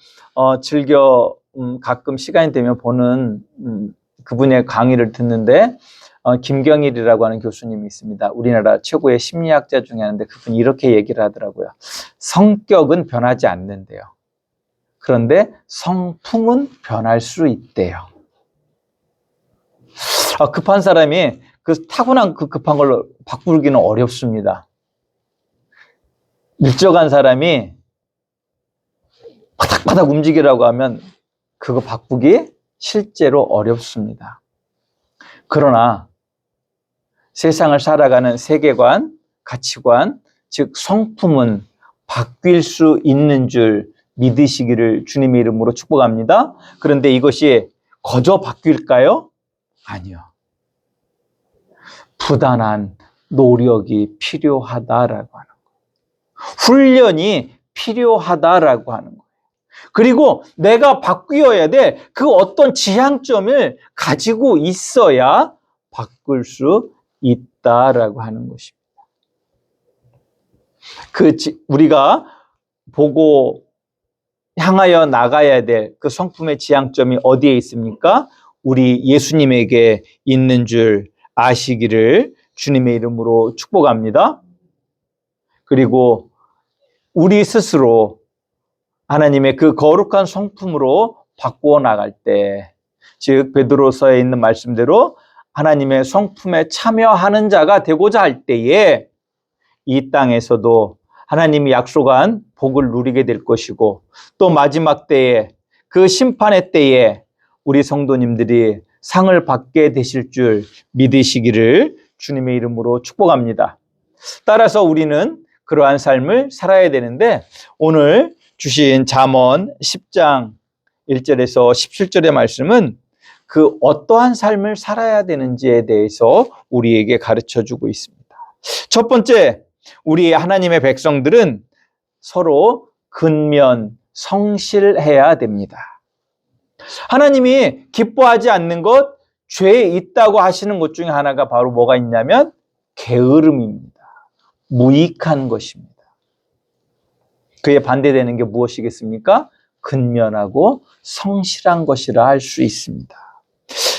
즐겨 가끔 시간이 되면 보는 그분의 강의를 듣는데 김경일이라고 하는 교수님이 있습니다. 우리나라 최고의 심리학자 중에 하나인데 그분이 이렇게 얘기를 하더라고요. 성격은 변하지 않는데요. 그런데 성품은 변할 수 있대요. 급한 사람이 그 타고난 그 급한 걸로 바꾸기는 어렵습니다. 일적한 사람이 바닥바닥 움직이라고 하면 그거 바꾸기 실제로 어렵습니다. 그러나 세상을 살아가는 세계관, 가치관, 즉 성품은 바뀔 수 있는 줄 믿으시기를 주님의 이름으로 축복합니다. 그런데 이것이 거저 바뀔까요? 아니요. 부단한 노력이 필요하다라고 하는 거예요. 훈련이 필요하다라고 하는 거예요. 그리고 내가 바뀌어야 돼. 그 어떤 지향점을 가지고 있어야 바꿀 수 있다라고 하는 것입니다. 우리가 보고 향하여 나가야 될 그 성품의 지향점이 어디에 있습니까? 우리 예수님에게 있는 줄 아시기를 주님의 이름으로 축복합니다. 그리고 우리 스스로 하나님의 그 거룩한 성품으로 바꾸어 나갈 때, 즉 베드로서에 있는 말씀대로 하나님의 성품에 참여하는 자가 되고자 할 때에 이 땅에서도 하나님이 약속한 복을 누리게 될 것이고 또 마지막 때에 그 심판의 때에 우리 성도님들이 상을 받게 되실 줄 믿으시기를 주님의 이름으로 축복합니다. 따라서 우리는 그러한 삶을 살아야 되는데 오늘 주신 잠언 10장 1절에서 17절의 말씀은 그 어떠한 삶을 살아야 되는지에 대해서 우리에게 가르쳐주고 있습니다. 첫 번째, 우리 하나님의 백성들은 서로 근면, 성실해야 됩니다. 하나님이 기뻐하지 않는 것, 죄에 있다고 하시는 것 중에 하나가 바로 뭐가 있냐면 게으름입니다. 무익한 것입니다. 그에 반대되는 게 무엇이겠습니까? 근면하고 성실한 것이라 할 수 있습니다.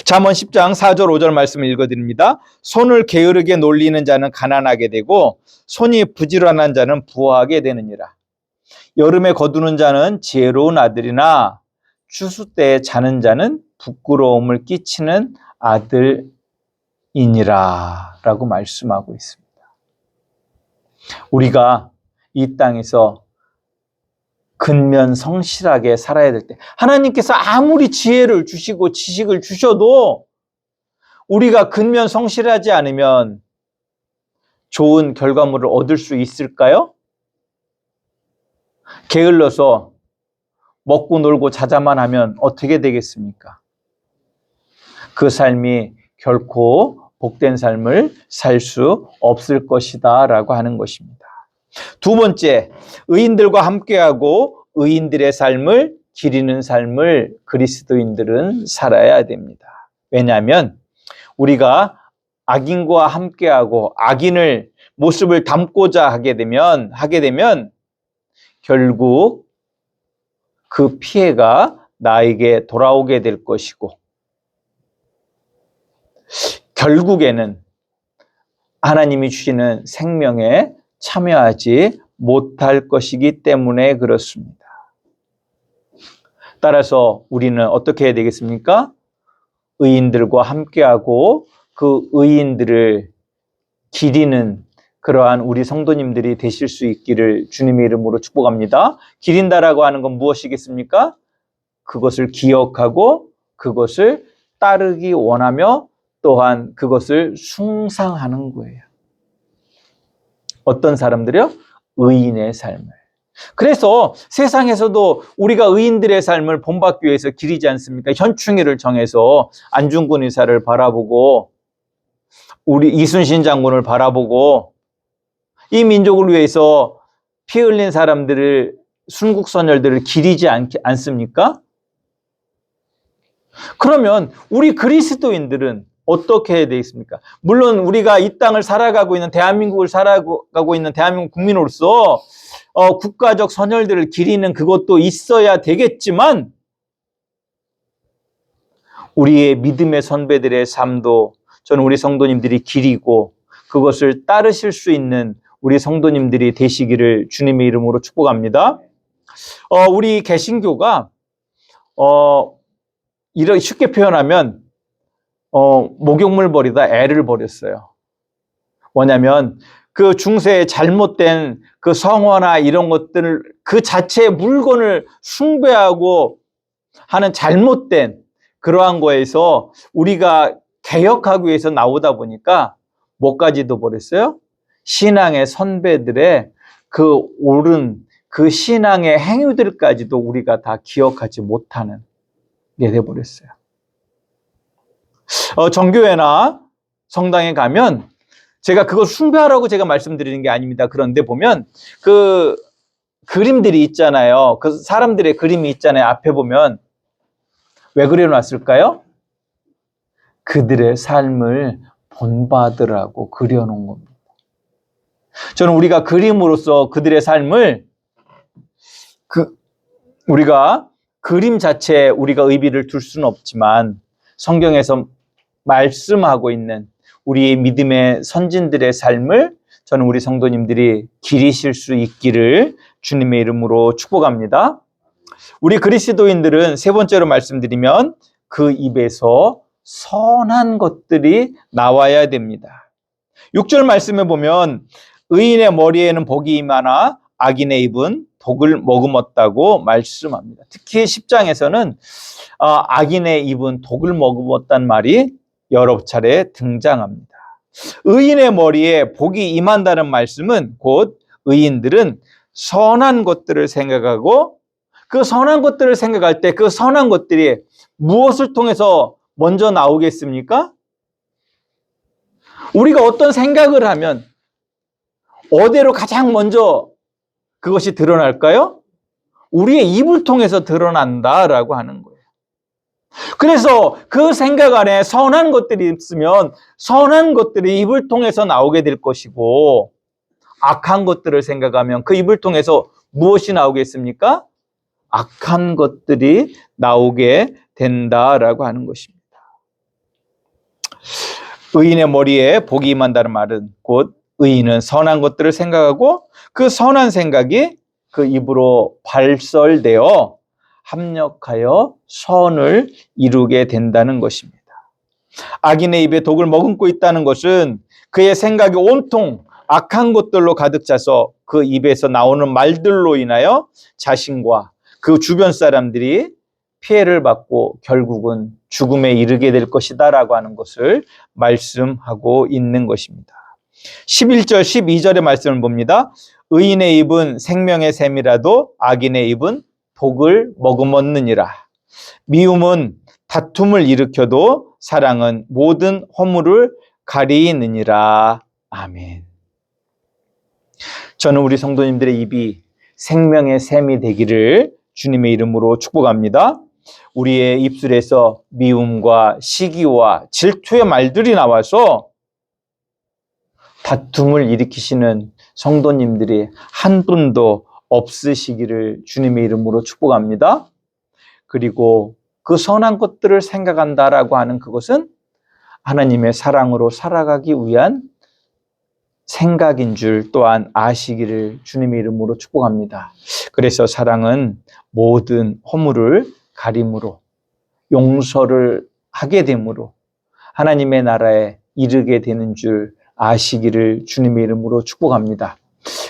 잠언 10장 4절 5절 말씀을 읽어드립니다. 손을 게으르게 놀리는 자는 가난하게 되고 손이 부지런한 자는 부하게 되느니라. 여름에 거두는 자는 지혜로운 아들이나 추수 때에 자는 자는 부끄러움을 끼치는 아들이니라 라고 말씀하고 있습니다. 우리가 이 땅에서 근면 성실하게 살아야 될 때, 하나님께서 아무리 지혜를 주시고 지식을 주셔도 우리가 근면 성실하지 않으면 좋은 결과물을 얻을 수 있을까요? 게을러서 먹고 놀고 자자만 하면 어떻게 되겠습니까? 그 삶이 결코 복된 삶을 살 수 없을 것이다 라고 하는 것입니다. 두 번째, 의인들과 함께하고 의인들의 삶을 기리는 삶을 그리스도인들은 살아야 됩니다. 왜냐하면 우리가 악인과 함께하고 악인을 모습을 담고자 하게 되면 결국 그 피해가 나에게 돌아오게 될 것이고 결국에는 하나님이 주시는 생명에 참여하지 못할 것이기 때문에 그렇습니다. 따라서 우리는 어떻게 해야 되겠습니까? 의인들과 함께하고 그 의인들을 기리는 그러한 우리 성도님들이 되실 수 있기를 주님의 이름으로 축복합니다. 기린다라고 하는 건 무엇이겠습니까? 그것을 기억하고 그것을 따르기 원하며 또한 그것을 숭상하는 거예요. 어떤 사람들이요? 의인의 삶을. 그래서 세상에서도 우리가 의인들의 삶을 본받기 위해서 기리지 않습니까? 현충일을 정해서 안중근 의사를 바라보고 우리 이순신 장군을 바라보고 이 민족을 위해서 피 흘린 사람들을 순국선열들을 기리지 않습니까? 그러면 우리 그리스도인들은 어떻게 해야 되겠습니까? 물론 우리가 이 땅을 살아가고 있는 대한민국을 살아가고 있는 대한민국 국민으로서 국가적 선열들을 기리는 그것도 있어야 되겠지만 우리의 믿음의 선배들의 삶도 저는 우리 성도님들이 기리고 그것을 따르실 수 있는 우리 성도님들이 되시기를 주님의 이름으로 축복합니다. 우리 개신교가 이렇게 쉽게 표현하면 목욕물 버리다 애를 버렸어요. 뭐냐면 그 중세의 잘못된 그 성화나 이런 것들을 그 자체의 물건을 숭배하고 하는 잘못된 그러한 거에서 우리가 개혁하기 위해서 나오다 보니까 뭐까지도 버렸어요? 신앙의 선배들의 그 옳은 그 신앙의 행위들까지도 우리가 다 기억하지 못하는 게 돼버렸어요. 정교회나 성당에 가면 제가 그걸 숭배하라고 제가 말씀드리는 게 아닙니다. 그런데 보면 그 그림들이 있잖아요. 그 사람들의 그림이 있잖아요. 앞에 보면 왜 그려놨을까요? 그들의 삶을 본받으라고 그려놓은 겁니다. 저는 우리가 그림으로써 그들의 삶을 우리가 그림 자체에 우리가 의미를 둘 수는 없지만 성경에서 말씀하고 있는 우리의 믿음의 선진들의 삶을 저는 우리 성도님들이 기리실 수 있기를 주님의 이름으로 축복합니다. 우리 그리스도인들은 세 번째로 말씀드리면 그 입에서 선한 것들이 나와야 됩니다. 6절 말씀에 보면 의인의 머리에는 복이 임하나 악인의 입은 독을 머금었다고 말씀합니다. 특히 10장에서는 악인의 입은 독을 머금었다는 말이 여러 차례 등장합니다. 의인의 머리에 복이 임한다는 말씀은 곧 의인들은 선한 것들을 생각하고 그 선한 것들을 생각할 때 그 선한 것들이 무엇을 통해서 먼저 나오겠습니까? 우리가 어떤 생각을 하면 어디로 가장 먼저 그것이 드러날까요? 우리의 입을 통해서 드러난다라고 하는 거예요. 그래서 그 생각 안에 선한 것들이 있으면 선한 것들이 입을 통해서 나오게 될 것이고 악한 것들을 생각하면 그 입을 통해서 무엇이 나오겠습니까? 악한 것들이 나오게 된다라고 하는 것입니다. 의인의 머리에 복이 임한다는 말은 곧 의인은 선한 것들을 생각하고 그 선한 생각이 그 입으로 발설되어 합력하여 선을 이루게 된다는 것입니다. 악인의 입에 독을 머금고 있다는 것은 그의 생각이 온통 악한 것들로 가득 차서 그 입에서 나오는 말들로 인하여 자신과 그 주변 사람들이 피해를 받고 결국은 죽음에 이르게 될 것이다 라고 하는 것을 말씀하고 있는 것입니다. 11절 12절의 말씀을 봅니다. 의인의 입은 생명의 샘이라도 악인의 입은 독을 머금었느니라. 미움은 다툼을 일으켜도 사랑은 모든 허물을 가리느니라. 아멘. 저는 우리 성도님들의 입이 생명의 샘이 되기를 주님의 이름으로 축복합니다. 우리의 입술에서 미움과 시기와 질투의 말들이 나와서 다툼을 일으키시는 성도님들이 한 분도 없으시기를 주님의 이름으로 축복합니다. 그리고 그 선한 것들을 생각한다라고 하는 그것은 하나님의 사랑으로 살아가기 위한 생각인 줄 또한 아시기를 주님의 이름으로 축복합니다. 그래서 사랑은 모든 허물을 가림으로 용서를 하게 되므로 하나님의 나라에 이르게 되는 줄 아시기를 주님의 이름으로 축복합니다.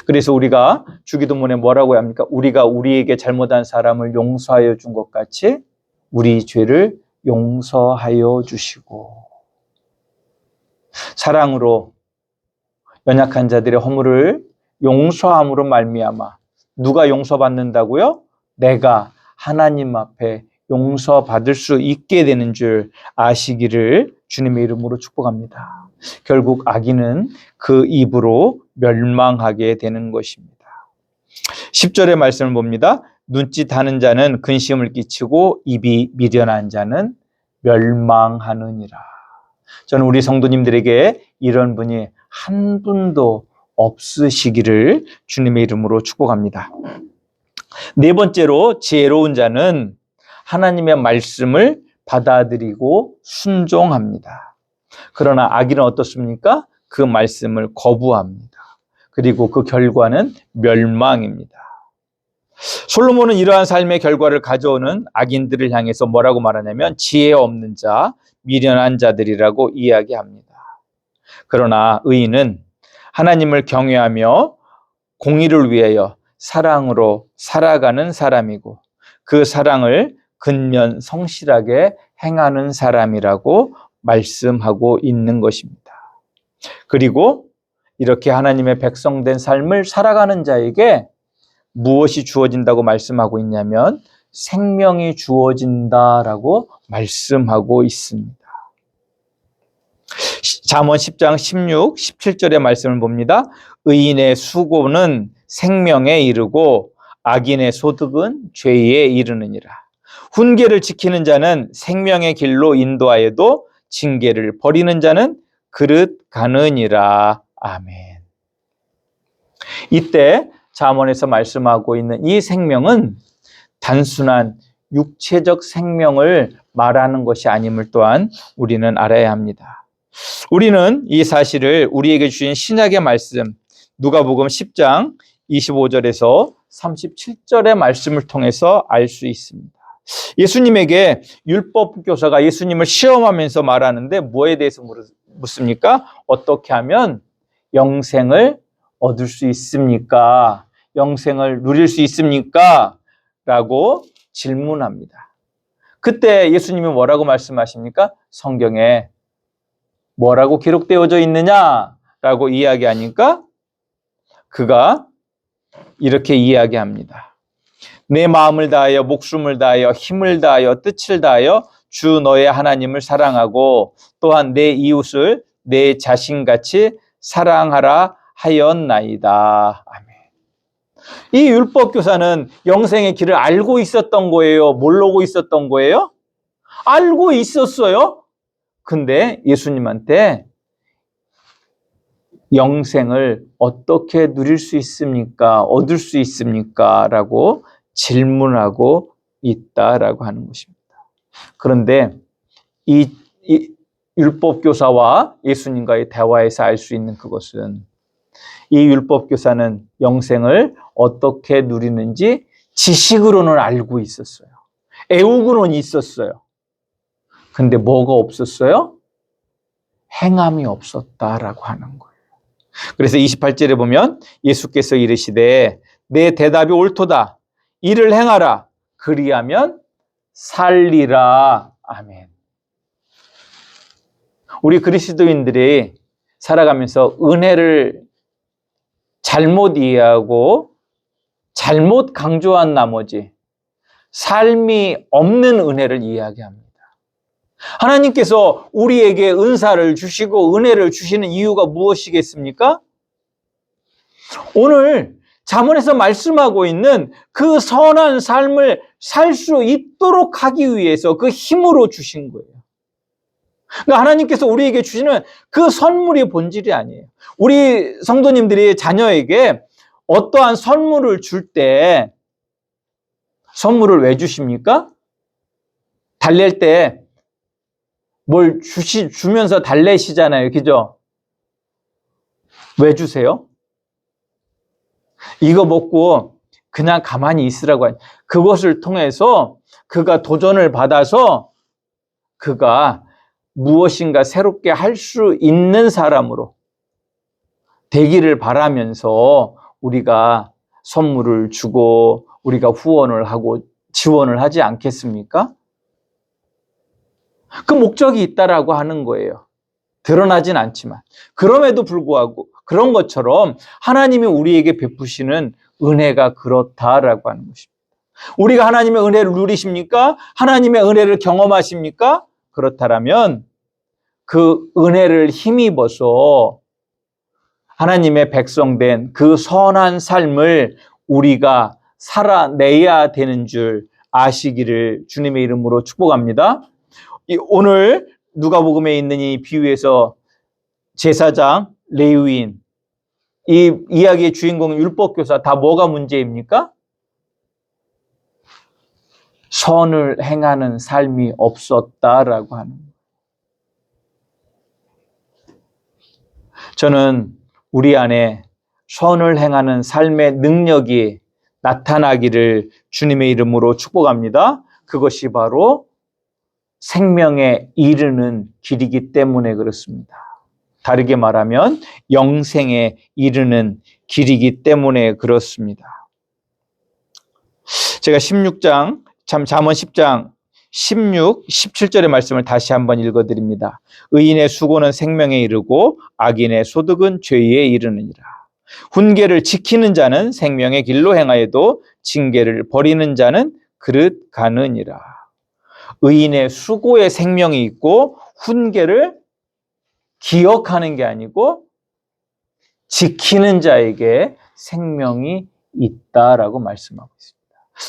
그래서 우리가 주기도문에 뭐라고 합니까? 우리가 우리에게 잘못한 사람을 용서하여 준 것 같이 우리 죄를 용서하여 주시고 사랑으로 연약한 자들의 허물을 용서함으로 말미암아 누가 용서받는다고요? 내가 하나님 앞에 용서받을 수 있게 되는 줄 아시기를 주님의 이름으로 축복합니다. 결국 악인은 그 입으로 멸망하게 되는 것입니다. 10절의 말씀을 봅니다. 눈짓하는 자는 근심을 끼치고 입이 미련한 자는 멸망하느니라. 저는 우리 성도님들에게 이런 분이 한 분도 없으시기를 주님의 이름으로 축복합니다. 네 번째로 지혜로운 자는 하나님의 말씀을 받아들이고 순종합니다. 그러나 악인은 어떻습니까? 그 말씀을 거부합니다. 그리고 그 결과는 멸망입니다. 솔로몬은 이러한 삶의 결과를 가져오는 악인들을 향해서 뭐라고 말하냐면 지혜 없는 자, 미련한 자들이라고 이야기합니다. 그러나 의인은 하나님을 경외하며 공의를 위하여 사랑으로 살아가는 사람이고 그 사랑을 근면 성실하게 행하는 사람이라고 말씀하고 있는 것입니다. 그리고 이렇게 하나님의 백성된 삶을 살아가는 자에게 무엇이 주어진다고 말씀하고 있냐면 생명이 주어진다라고 말씀하고 있습니다. 잠언 10장 16, 17절의 말씀을 봅니다. 의인의 수고는 생명에 이르고 악인의 소득은 죄에 이르느니라. 훈계를 지키는 자는 생명의 길로 인도하여도 징계를 버리는 자는 그릇 가느니라. 아멘. 이때 잠언에서 말씀하고 있는 이 생명은 단순한 육체적 생명을 말하는 것이 아님을 또한 우리는 알아야 합니다. 우리는 이 사실을 우리에게 주신 신약의 말씀 누가복음 10장 25절에서 37절의 말씀을 통해서 알 수 있습니다. 예수님에게 율법 교사가 예수님을 시험하면서 말하는데 뭐에 대해서 묻습니까? 어떻게 하면 영생을 얻을 수 있습니까? 영생을 누릴 수 있습니까? 라고 질문합니다. 그때 예수님이 뭐라고 말씀하십니까? 성경에 뭐라고 기록되어져 있느냐라고 이야기하니까 그가 이렇게 이야기합니다. 내 마음을 다하여 목숨을 다하여 힘을 다하여 뜻을 다하여 주 너의 하나님을 사랑하고 또한 내 이웃을 내 자신같이 사랑하라 하였나이다. 아멘. 이 율법교사는 영생의 길을 알고 있었던 거예요? 모르고 있었던 거예요? 알고 있었어요. 근데 예수님한테 영생을 어떻게 누릴 수 있습니까? 얻을 수 있습니까? 라고 질문하고 있다라고 하는 것입니다. 그런데 이 율법교사와 예수님과의 대화에서 알 수 있는 그것은 이 율법교사는 영생을 어떻게 누리는지 지식으로는 알고 있었어요. 애우고는 있었어요. 근데 뭐가 없었어요? 행함이 없었다라고 하는 거예요. 그래서 28절에 보면 예수께서 이르시되 내 대답이 옳도다. 이를 행하라. 그리하면 살리라. 아멘. 우리 그리스도인들이 살아가면서 은혜를 잘못 이해하고 잘못 강조한 나머지 삶이 없는 은혜를 이해하게 합니다. 하나님께서 우리에게 은사를 주시고 은혜를 주시는 이유가 무엇이겠습니까? 오늘 잠언에서 말씀하고 있는 그 선한 삶을 살 수 있도록 하기 위해서 그 힘으로 주신 거예요. 그러니까 하나님께서 우리에게 주시는 그 선물이 본질이 아니에요. 우리 성도님들이 자녀에게 어떠한 선물을 줄 때 선물을 왜 주십니까? 달랠 때 뭘 주면서 달래시잖아요. 그죠? 왜 주세요? 이거 먹고 그냥 가만히 있으라고 하니 그것을 통해서 그가 도전을 받아서 그가 무엇인가 새롭게 할 수 있는 사람으로 되기를 바라면서 우리가 선물을 주고 우리가 후원을 하고 지원을 하지 않겠습니까? 그 목적이 있다라고 하는 거예요. 드러나진 않지만. 그럼에도 불구하고 그런 것처럼 하나님이 우리에게 베푸시는 은혜가 그렇다라고 하는 것입니다. 우리가 하나님의 은혜를 누리십니까? 하나님의 은혜를 경험하십니까? 그렇다면 그 은혜를 힘입어서 하나님의 백성된 그 선한 삶을 우리가 살아내야 되는 줄 아시기를 주님의 이름으로 축복합니다. 오늘 누가복음에 있는 이 비유에서 제사장, 레위인, 이 이야기의 주인공 율법교사 다 뭐가 문제입니까? 선을 행하는 삶이 없었다라고 하는 거예요. 저는 우리 안에 선을 행하는 삶의 능력이 나타나기를 주님의 이름으로 축복합니다. 그것이 바로 생명에 이르는 길이기 때문에 그렇습니다. 다르게 말하면 영생에 이르는 길이기 때문에 그렇습니다. 제가 잠언 10장 16, 17절의 말씀을 다시 한번 읽어드립니다. 의인의 수고는 생명에 이르고 악인의 소득은 죄에 이르느니라. 훈계를 지키는 자는 생명의 길로 행하여도 징계를 버리는 자는 그릇 가느니라. 의인의 수고에 생명이 있고 훈계를 기억하는 게 아니고 지키는 자에게 생명이 있다라고 말씀하고 있습니다.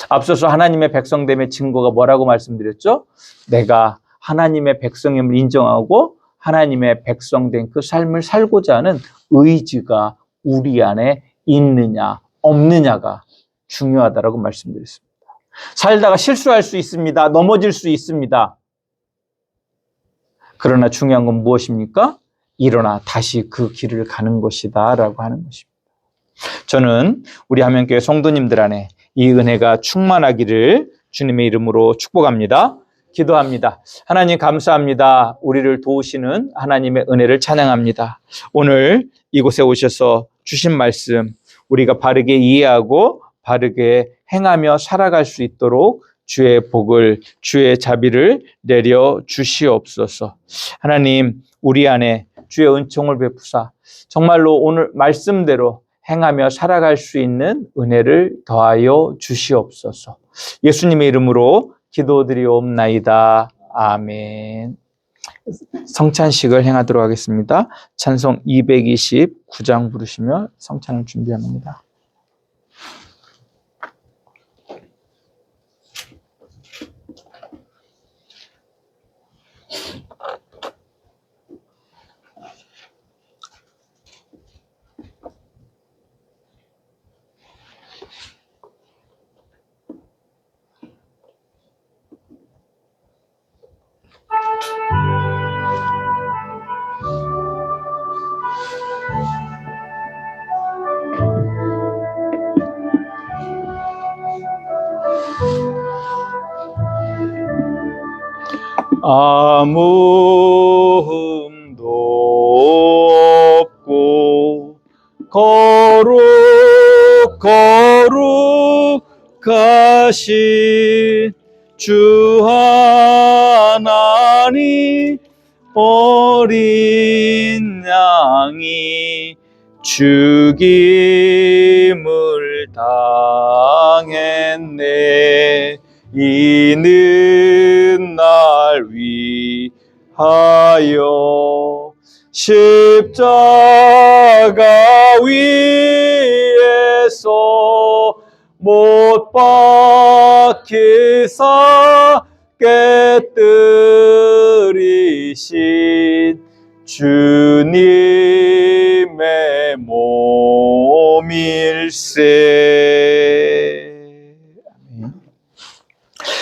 앞서서 하나님의 백성됨의 증거가 뭐라고 말씀드렸죠? 내가 하나님의 백성임을 인정하고 하나님의 백성된 그 삶을 살고자 하는 의지가 우리 안에 있느냐 없느냐가 중요하다라고 말씀드렸습니다. 살다가 실수할 수 있습니다. 넘어질 수 있습니다. 그러나 중요한 건 무엇입니까? 일어나 다시 그 길을 가는 것이다 라고 하는 것입니다. 저는 우리 한명교회 성도님들 안에 이 은혜가 충만하기를 주님의 이름으로 축복합니다. 기도합니다. 하나님 감사합니다. 우리를 도우시는 하나님의 은혜를 찬양합니다. 오늘 이곳에 오셔서 주신 말씀 우리가 바르게 이해하고 바르게 행하며 살아갈 수 있도록 주의 복을, 주의 자비를 내려 주시옵소서. 하나님, 우리 안에 주의 은총을 베푸사 정말로 오늘 말씀대로 행하며 살아갈 수 있는 은혜를 더하여 주시옵소서. 예수님의 이름으로 기도드리옵나이다. 아멘. 성찬식을 행하도록 하겠습니다. 찬송 229장 부르시며 성찬을 준비합니다. 아무 흠도 없고 거룩하신 주 하나님 어린 양이 죽임을 당했네. 이는 날 위하여 십자가 위에서 못 박히사 깨뜨리신 주님의 몸일세.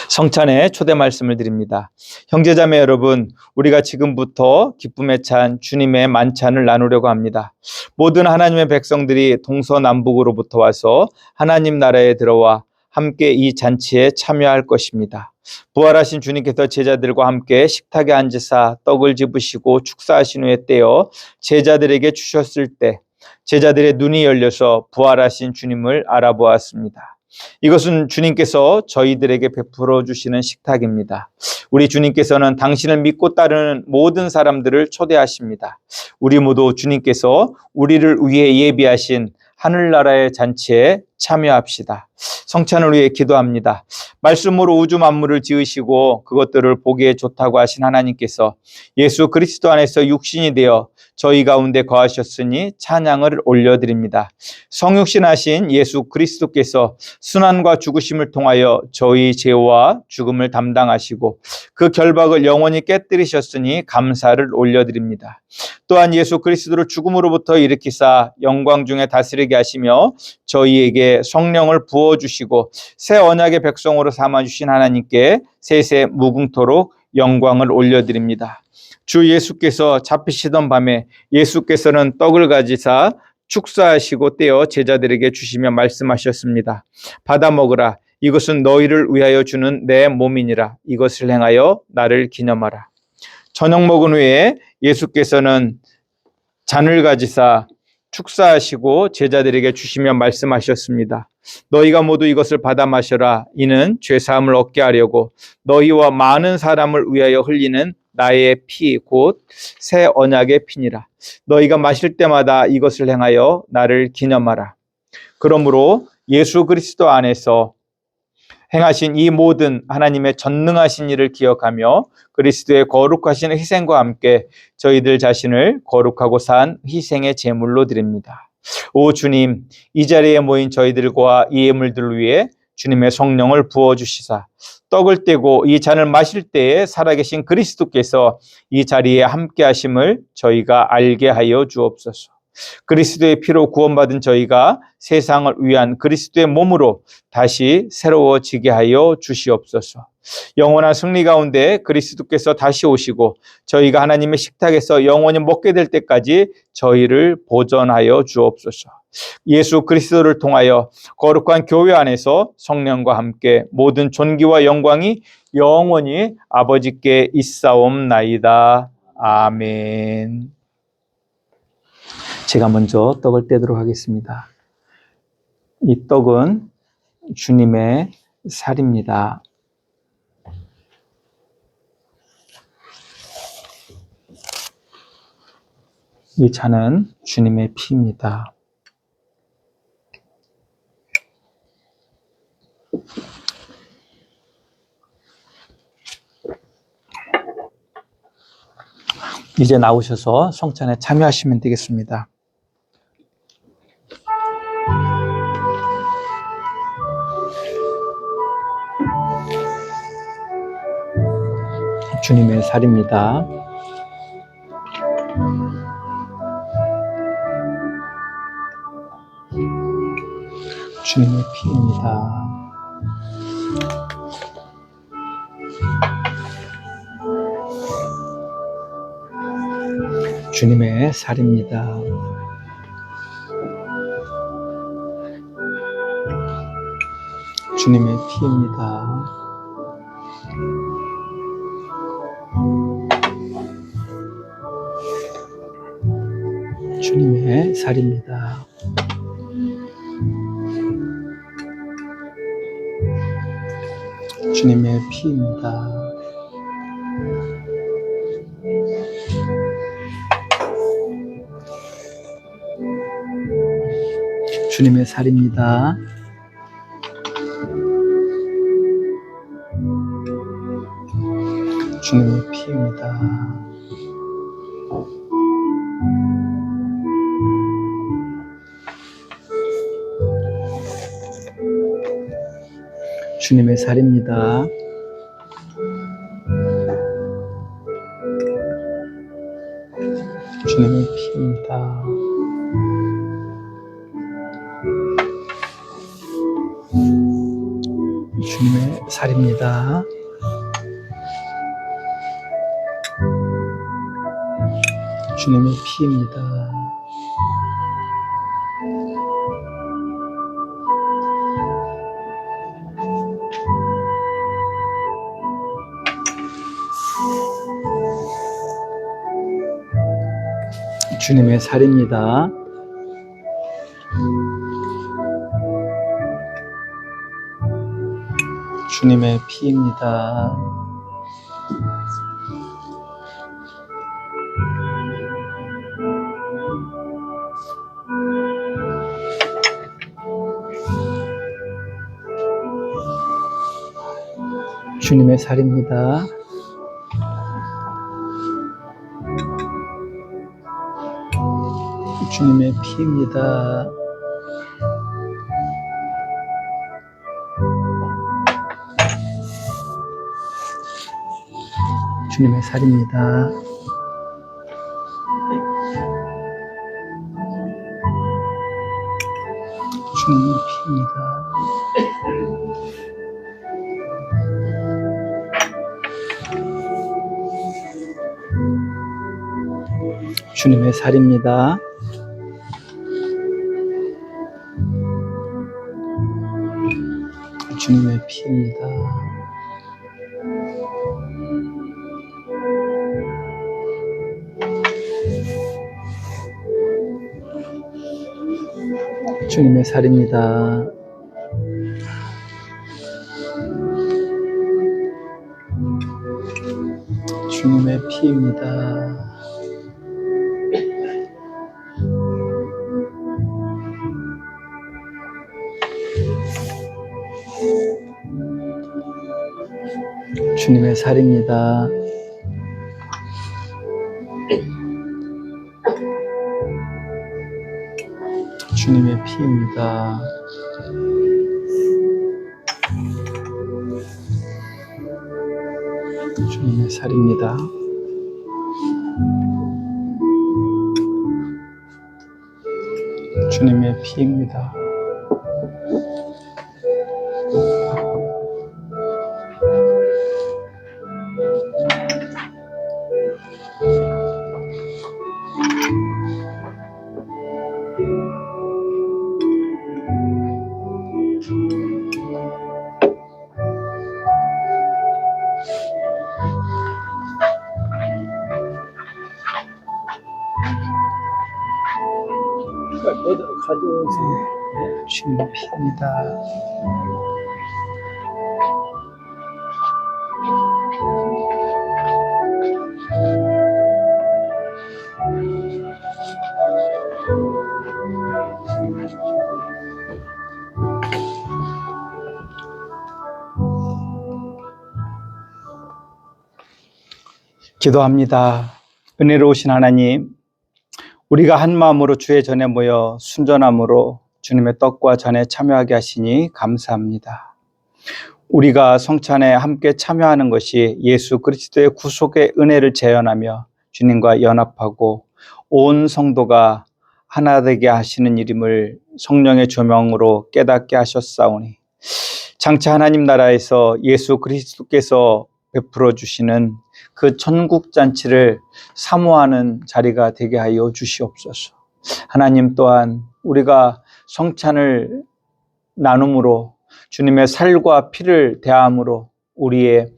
성찬의 초대 말씀을 드립니다. 형제자매 여러분, 우리가 지금부터 기쁨에 찬 주님의 만찬을 나누려고 합니다. 모든 하나님의 백성들이 동서남북으로부터 와서 하나님 나라에 들어와 함께 이 잔치에 참여할 것입니다. 부활하신 주님께서 제자들과 함께 식탁에 앉으사 떡을 집으시고 축사하신 후에 떼어 제자들에게 주셨을 때 제자들의 눈이 열려서 부활하신 주님을 알아보았습니다. 이것은 주님께서 저희들에게 베풀어 주시는 식탁입니다. 우리 주님께서는 당신을 믿고 따르는 모든 사람들을 초대하십니다. 우리 모두 주님께서 우리를 위해 예비하신 하늘나라의 잔치에 참여합시다. 성찬을 위해 기도합니다. 말씀으로 우주 만물을 지으시고 그것들을 보기에 좋다고 하신 하나님께서 예수 그리스도 안에서 육신이 되어 저희 가운데 거하셨으니 찬양을 올려드립니다. 성육신하신 예수 그리스도께서 순환과 죽으심을 통하여 저희 죄와 죽음을 담당하시고 그 결박을 영원히 깨뜨리셨으니 감사를 올려드립니다. 또한 예수 그리스도를 죽음으로부터 일으키사 영광 중에 다스리게 하시며 저희에게 성령을 부어주시고 새 언약의 백성으로 삼아주신 하나님께 세세 무궁토록 영광을 올려드립니다. 주 예수께서 잡히시던 밤에 예수께서는 떡을 가지사 축사하시고 떼어 제자들에게 주시며 말씀하셨습니다. 받아 먹으라. 이것은 너희를 위하여 주는 내 몸이니라. 이것을 행하여 나를 기념하라. 저녁 먹은 후에 예수께서는 잔을 가지사 축사하시고 제자들에게 주시며 말씀하셨습니다. 너희가 모두 이것을 받아 마셔라. 이는 죄사함을 얻게 하려고 너희와 많은 사람을 위하여 흘리는 나의 피 곧 새 언약의 피니라. 너희가 마실 때마다 이것을 행하여 나를 기념하라. 그러므로 예수 그리스도 안에서 행하신 이 모든 하나님의 전능하신 일을 기억하며 그리스도의 거룩하신 희생과 함께 저희들 자신을 거룩하고 산 희생의 제물로 드립니다. 오 주님, 이 자리에 모인 저희들과 이 예물들을 위해 주님의 성령을 부어주시사 떡을 떼고 이 잔을 마실 때에 살아계신 그리스도께서 이 자리에 함께 하심을 저희가 알게 하여 주옵소서. 그리스도의 피로 구원받은 저희가 세상을 위한 그리스도의 몸으로 다시 새로워지게 하여 주시옵소서. 영원한 승리 가운데 그리스도께서 다시 오시고 저희가 하나님의 식탁에서 영원히 먹게 될 때까지 저희를 보존하여 주옵소서. 예수 그리스도를 통하여 거룩한 교회 안에서 성령과 함께 모든 존귀와 영광이 영원히 아버지께 있사옵나이다. 아멘. 제가 먼저 떡을 떼도록 하겠습니다. 이 떡은 주님의 살입니다. 이 잔은 주님의 피입니다. 이제 나오셔서 성찬에 참여하시면 되겠습니다. 주님의 살입니다. 주님의 피입니다. 주님의 살입니다. 주님의 피입니다. 주님의 살입니다. 주님의 피입니다. 주님의 살입니다. 주님의 피입니다. 주님의 살입니다. 주님의 피입니다. 주님의 살입니다. 주님의 피입니다. 주님의 살입니다. 주님의 피입니다. 주님의 살입니다. 주님의 피입니다. 주님의 살입니다. 주님의 피입니다. 주님의 살입니다. 주님의 피입니다. 주님의 살입니다. 주님의 피입니다. 주님의 살입니다. 주님의 피입니다. 주님의 살입니다. 주님의 피입니다. 가져오세요. 주님의 피입니다. 기도합니다. 은혜로우신 하나님, 우리가 한 마음으로 주의 전에 모여 순전함으로 주님의 떡과 잔에 참여하게 하시니 감사합니다. 우리가 성찬에 함께 참여하는 것이 예수 그리스도의 구속의 은혜를 재현하며 주님과 연합하고 온 성도가 하나 되게 하시는 일임을 성령의 조명으로 깨닫게 하셨사오니 장차 하나님 나라에서 예수 그리스도께서 베풀어 주시는 그 천국 잔치를 사모하는 자리가 되게 하여 주시옵소서. 하나님 또한 우리가 성찬을 나눔으로 주님의 살과 피를 대함으로 우리의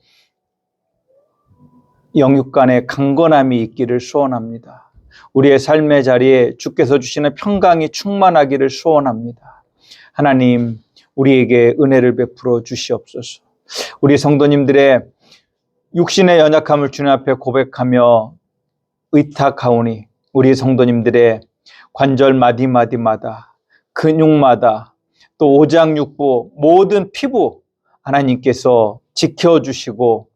영육 간에 강건함이 있기를 소원합니다. 우리의 삶의 자리에 주께서 주시는 평강이 충만하기를 소원합니다. 하나님, 우리에게 은혜를 베풀어 주시옵소서. 우리 성도님들의 육신의 연약함을 주님 앞에 고백하며 의탁하오니 우리 성도님들의 관절 마디마디마다, 근육마다, 또 오장육부, 모든 피부 하나님께서 지켜주시고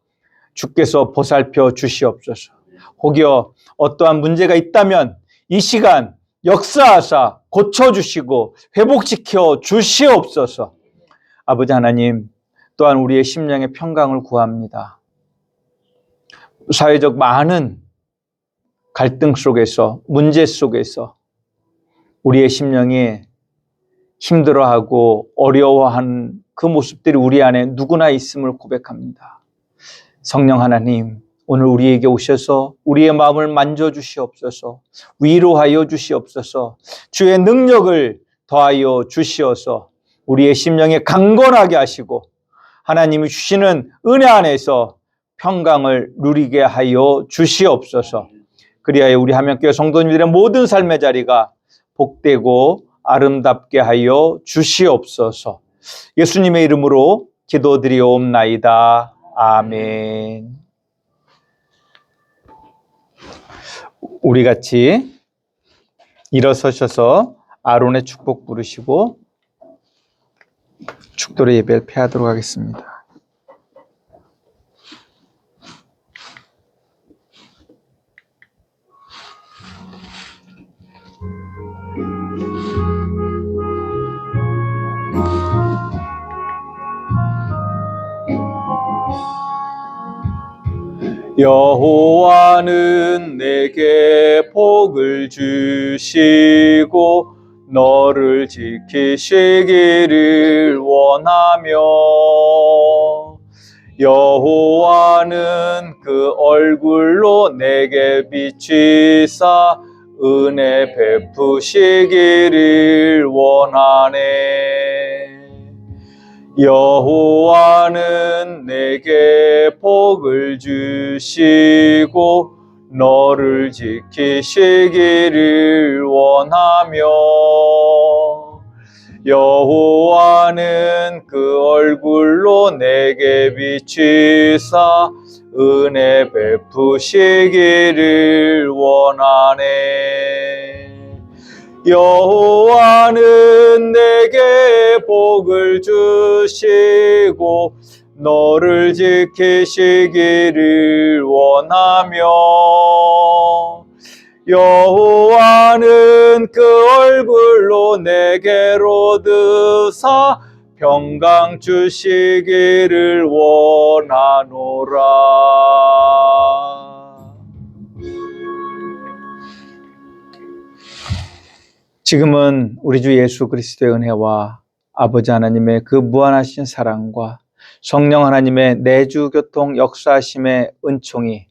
주께서 보살펴 주시옵소서. 혹여 어떠한 문제가 있다면 이 시간 역사하사 고쳐주시고 회복시켜 주시옵소서. 아버지 하나님, 또한 우리의 심령의 평강을 구합니다. 사회적 많은 갈등 속에서, 문제 속에서 우리의 심령이 힘들어하고 어려워하는 그 모습들이 우리 안에 누구나 있음을 고백합니다. 성령 하나님, 오늘 우리에게 오셔서 우리의 마음을 만져주시옵소서. 위로하여 주시옵소서. 주의 능력을 더하여 주시어서 우리의 심령에 강건하게 하시고 하나님이 주시는 은혜 안에서 평강을 누리게 하여 주시옵소서. 그리하여 우리 한명교회 성도님들의 모든 삶의 자리가 복되고 아름답게 하여 주시옵소서. 예수님의 이름으로 기도드리옵나이다. 아멘. 우리 같이 일어서셔서 아론의 축복 부르시고 축도의 예배를 폐하도록 하겠습니다. 여호와는 내게 복을 주시고 너를 지키시기를 원하며 여호와는 그 얼굴로 내게 비치사 은혜 베푸시기를 원하네. 여호와는 내게 복을 주시고 너를 지키시기를 원하며 여호와는 그 얼굴로 내게 비치사 은혜 베푸시기를 원하네. 여호와는 내게 복을 주시고 너를 지키시기를 원하며 여호와는 그 얼굴로 내게로 드사 평강 주시기를 원하노라. 지금은 우리 주 예수 그리스도의 은혜와 아버지 하나님의 그 무한하신 사랑과 성령 하나님의 내주교통 역사하심의 은총이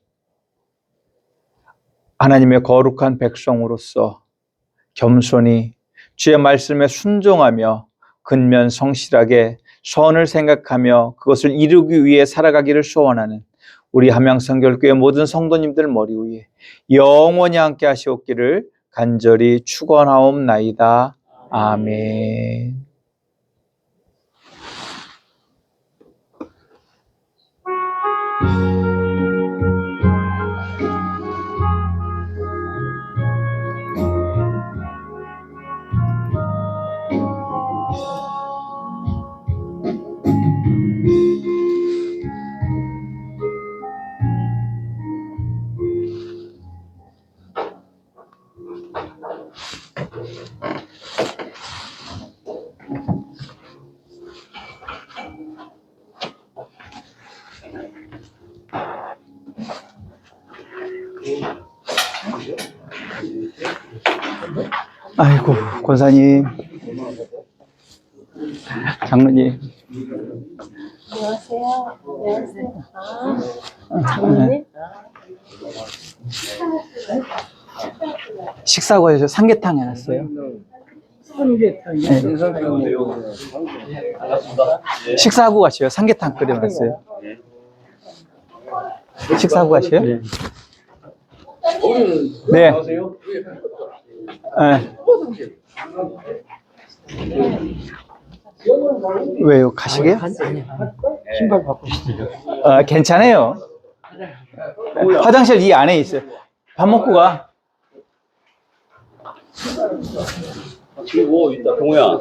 하나님의 거룩한 백성으로서 겸손히 주의 말씀에 순종하며 근면 성실하게 선을 생각하며 그것을 이루기 위해 살아가기를 소원하는 우리 함양성결교회 모든 성도님들 머리 위에 영원히 함께 하시옵기를 간절히 축원하옵나이다. 아멘. 아이고, 권사님, 장로님. 안녕하세요. 안녕하세요. 장모님? 식사하고 해서 삼계탕 해놨어요. 삼계탕이요? 네. 식사하고 가셔요. 삼계탕 끓여놨어요. 식사하고 가셔요? 네. 안녕하세요. 네. 왜요? 가시게요? 신발 바꾸시죠 괜찮아요. 화장실 이 안에 있어요. 밥 먹고 가. 그리고 이따 동호야.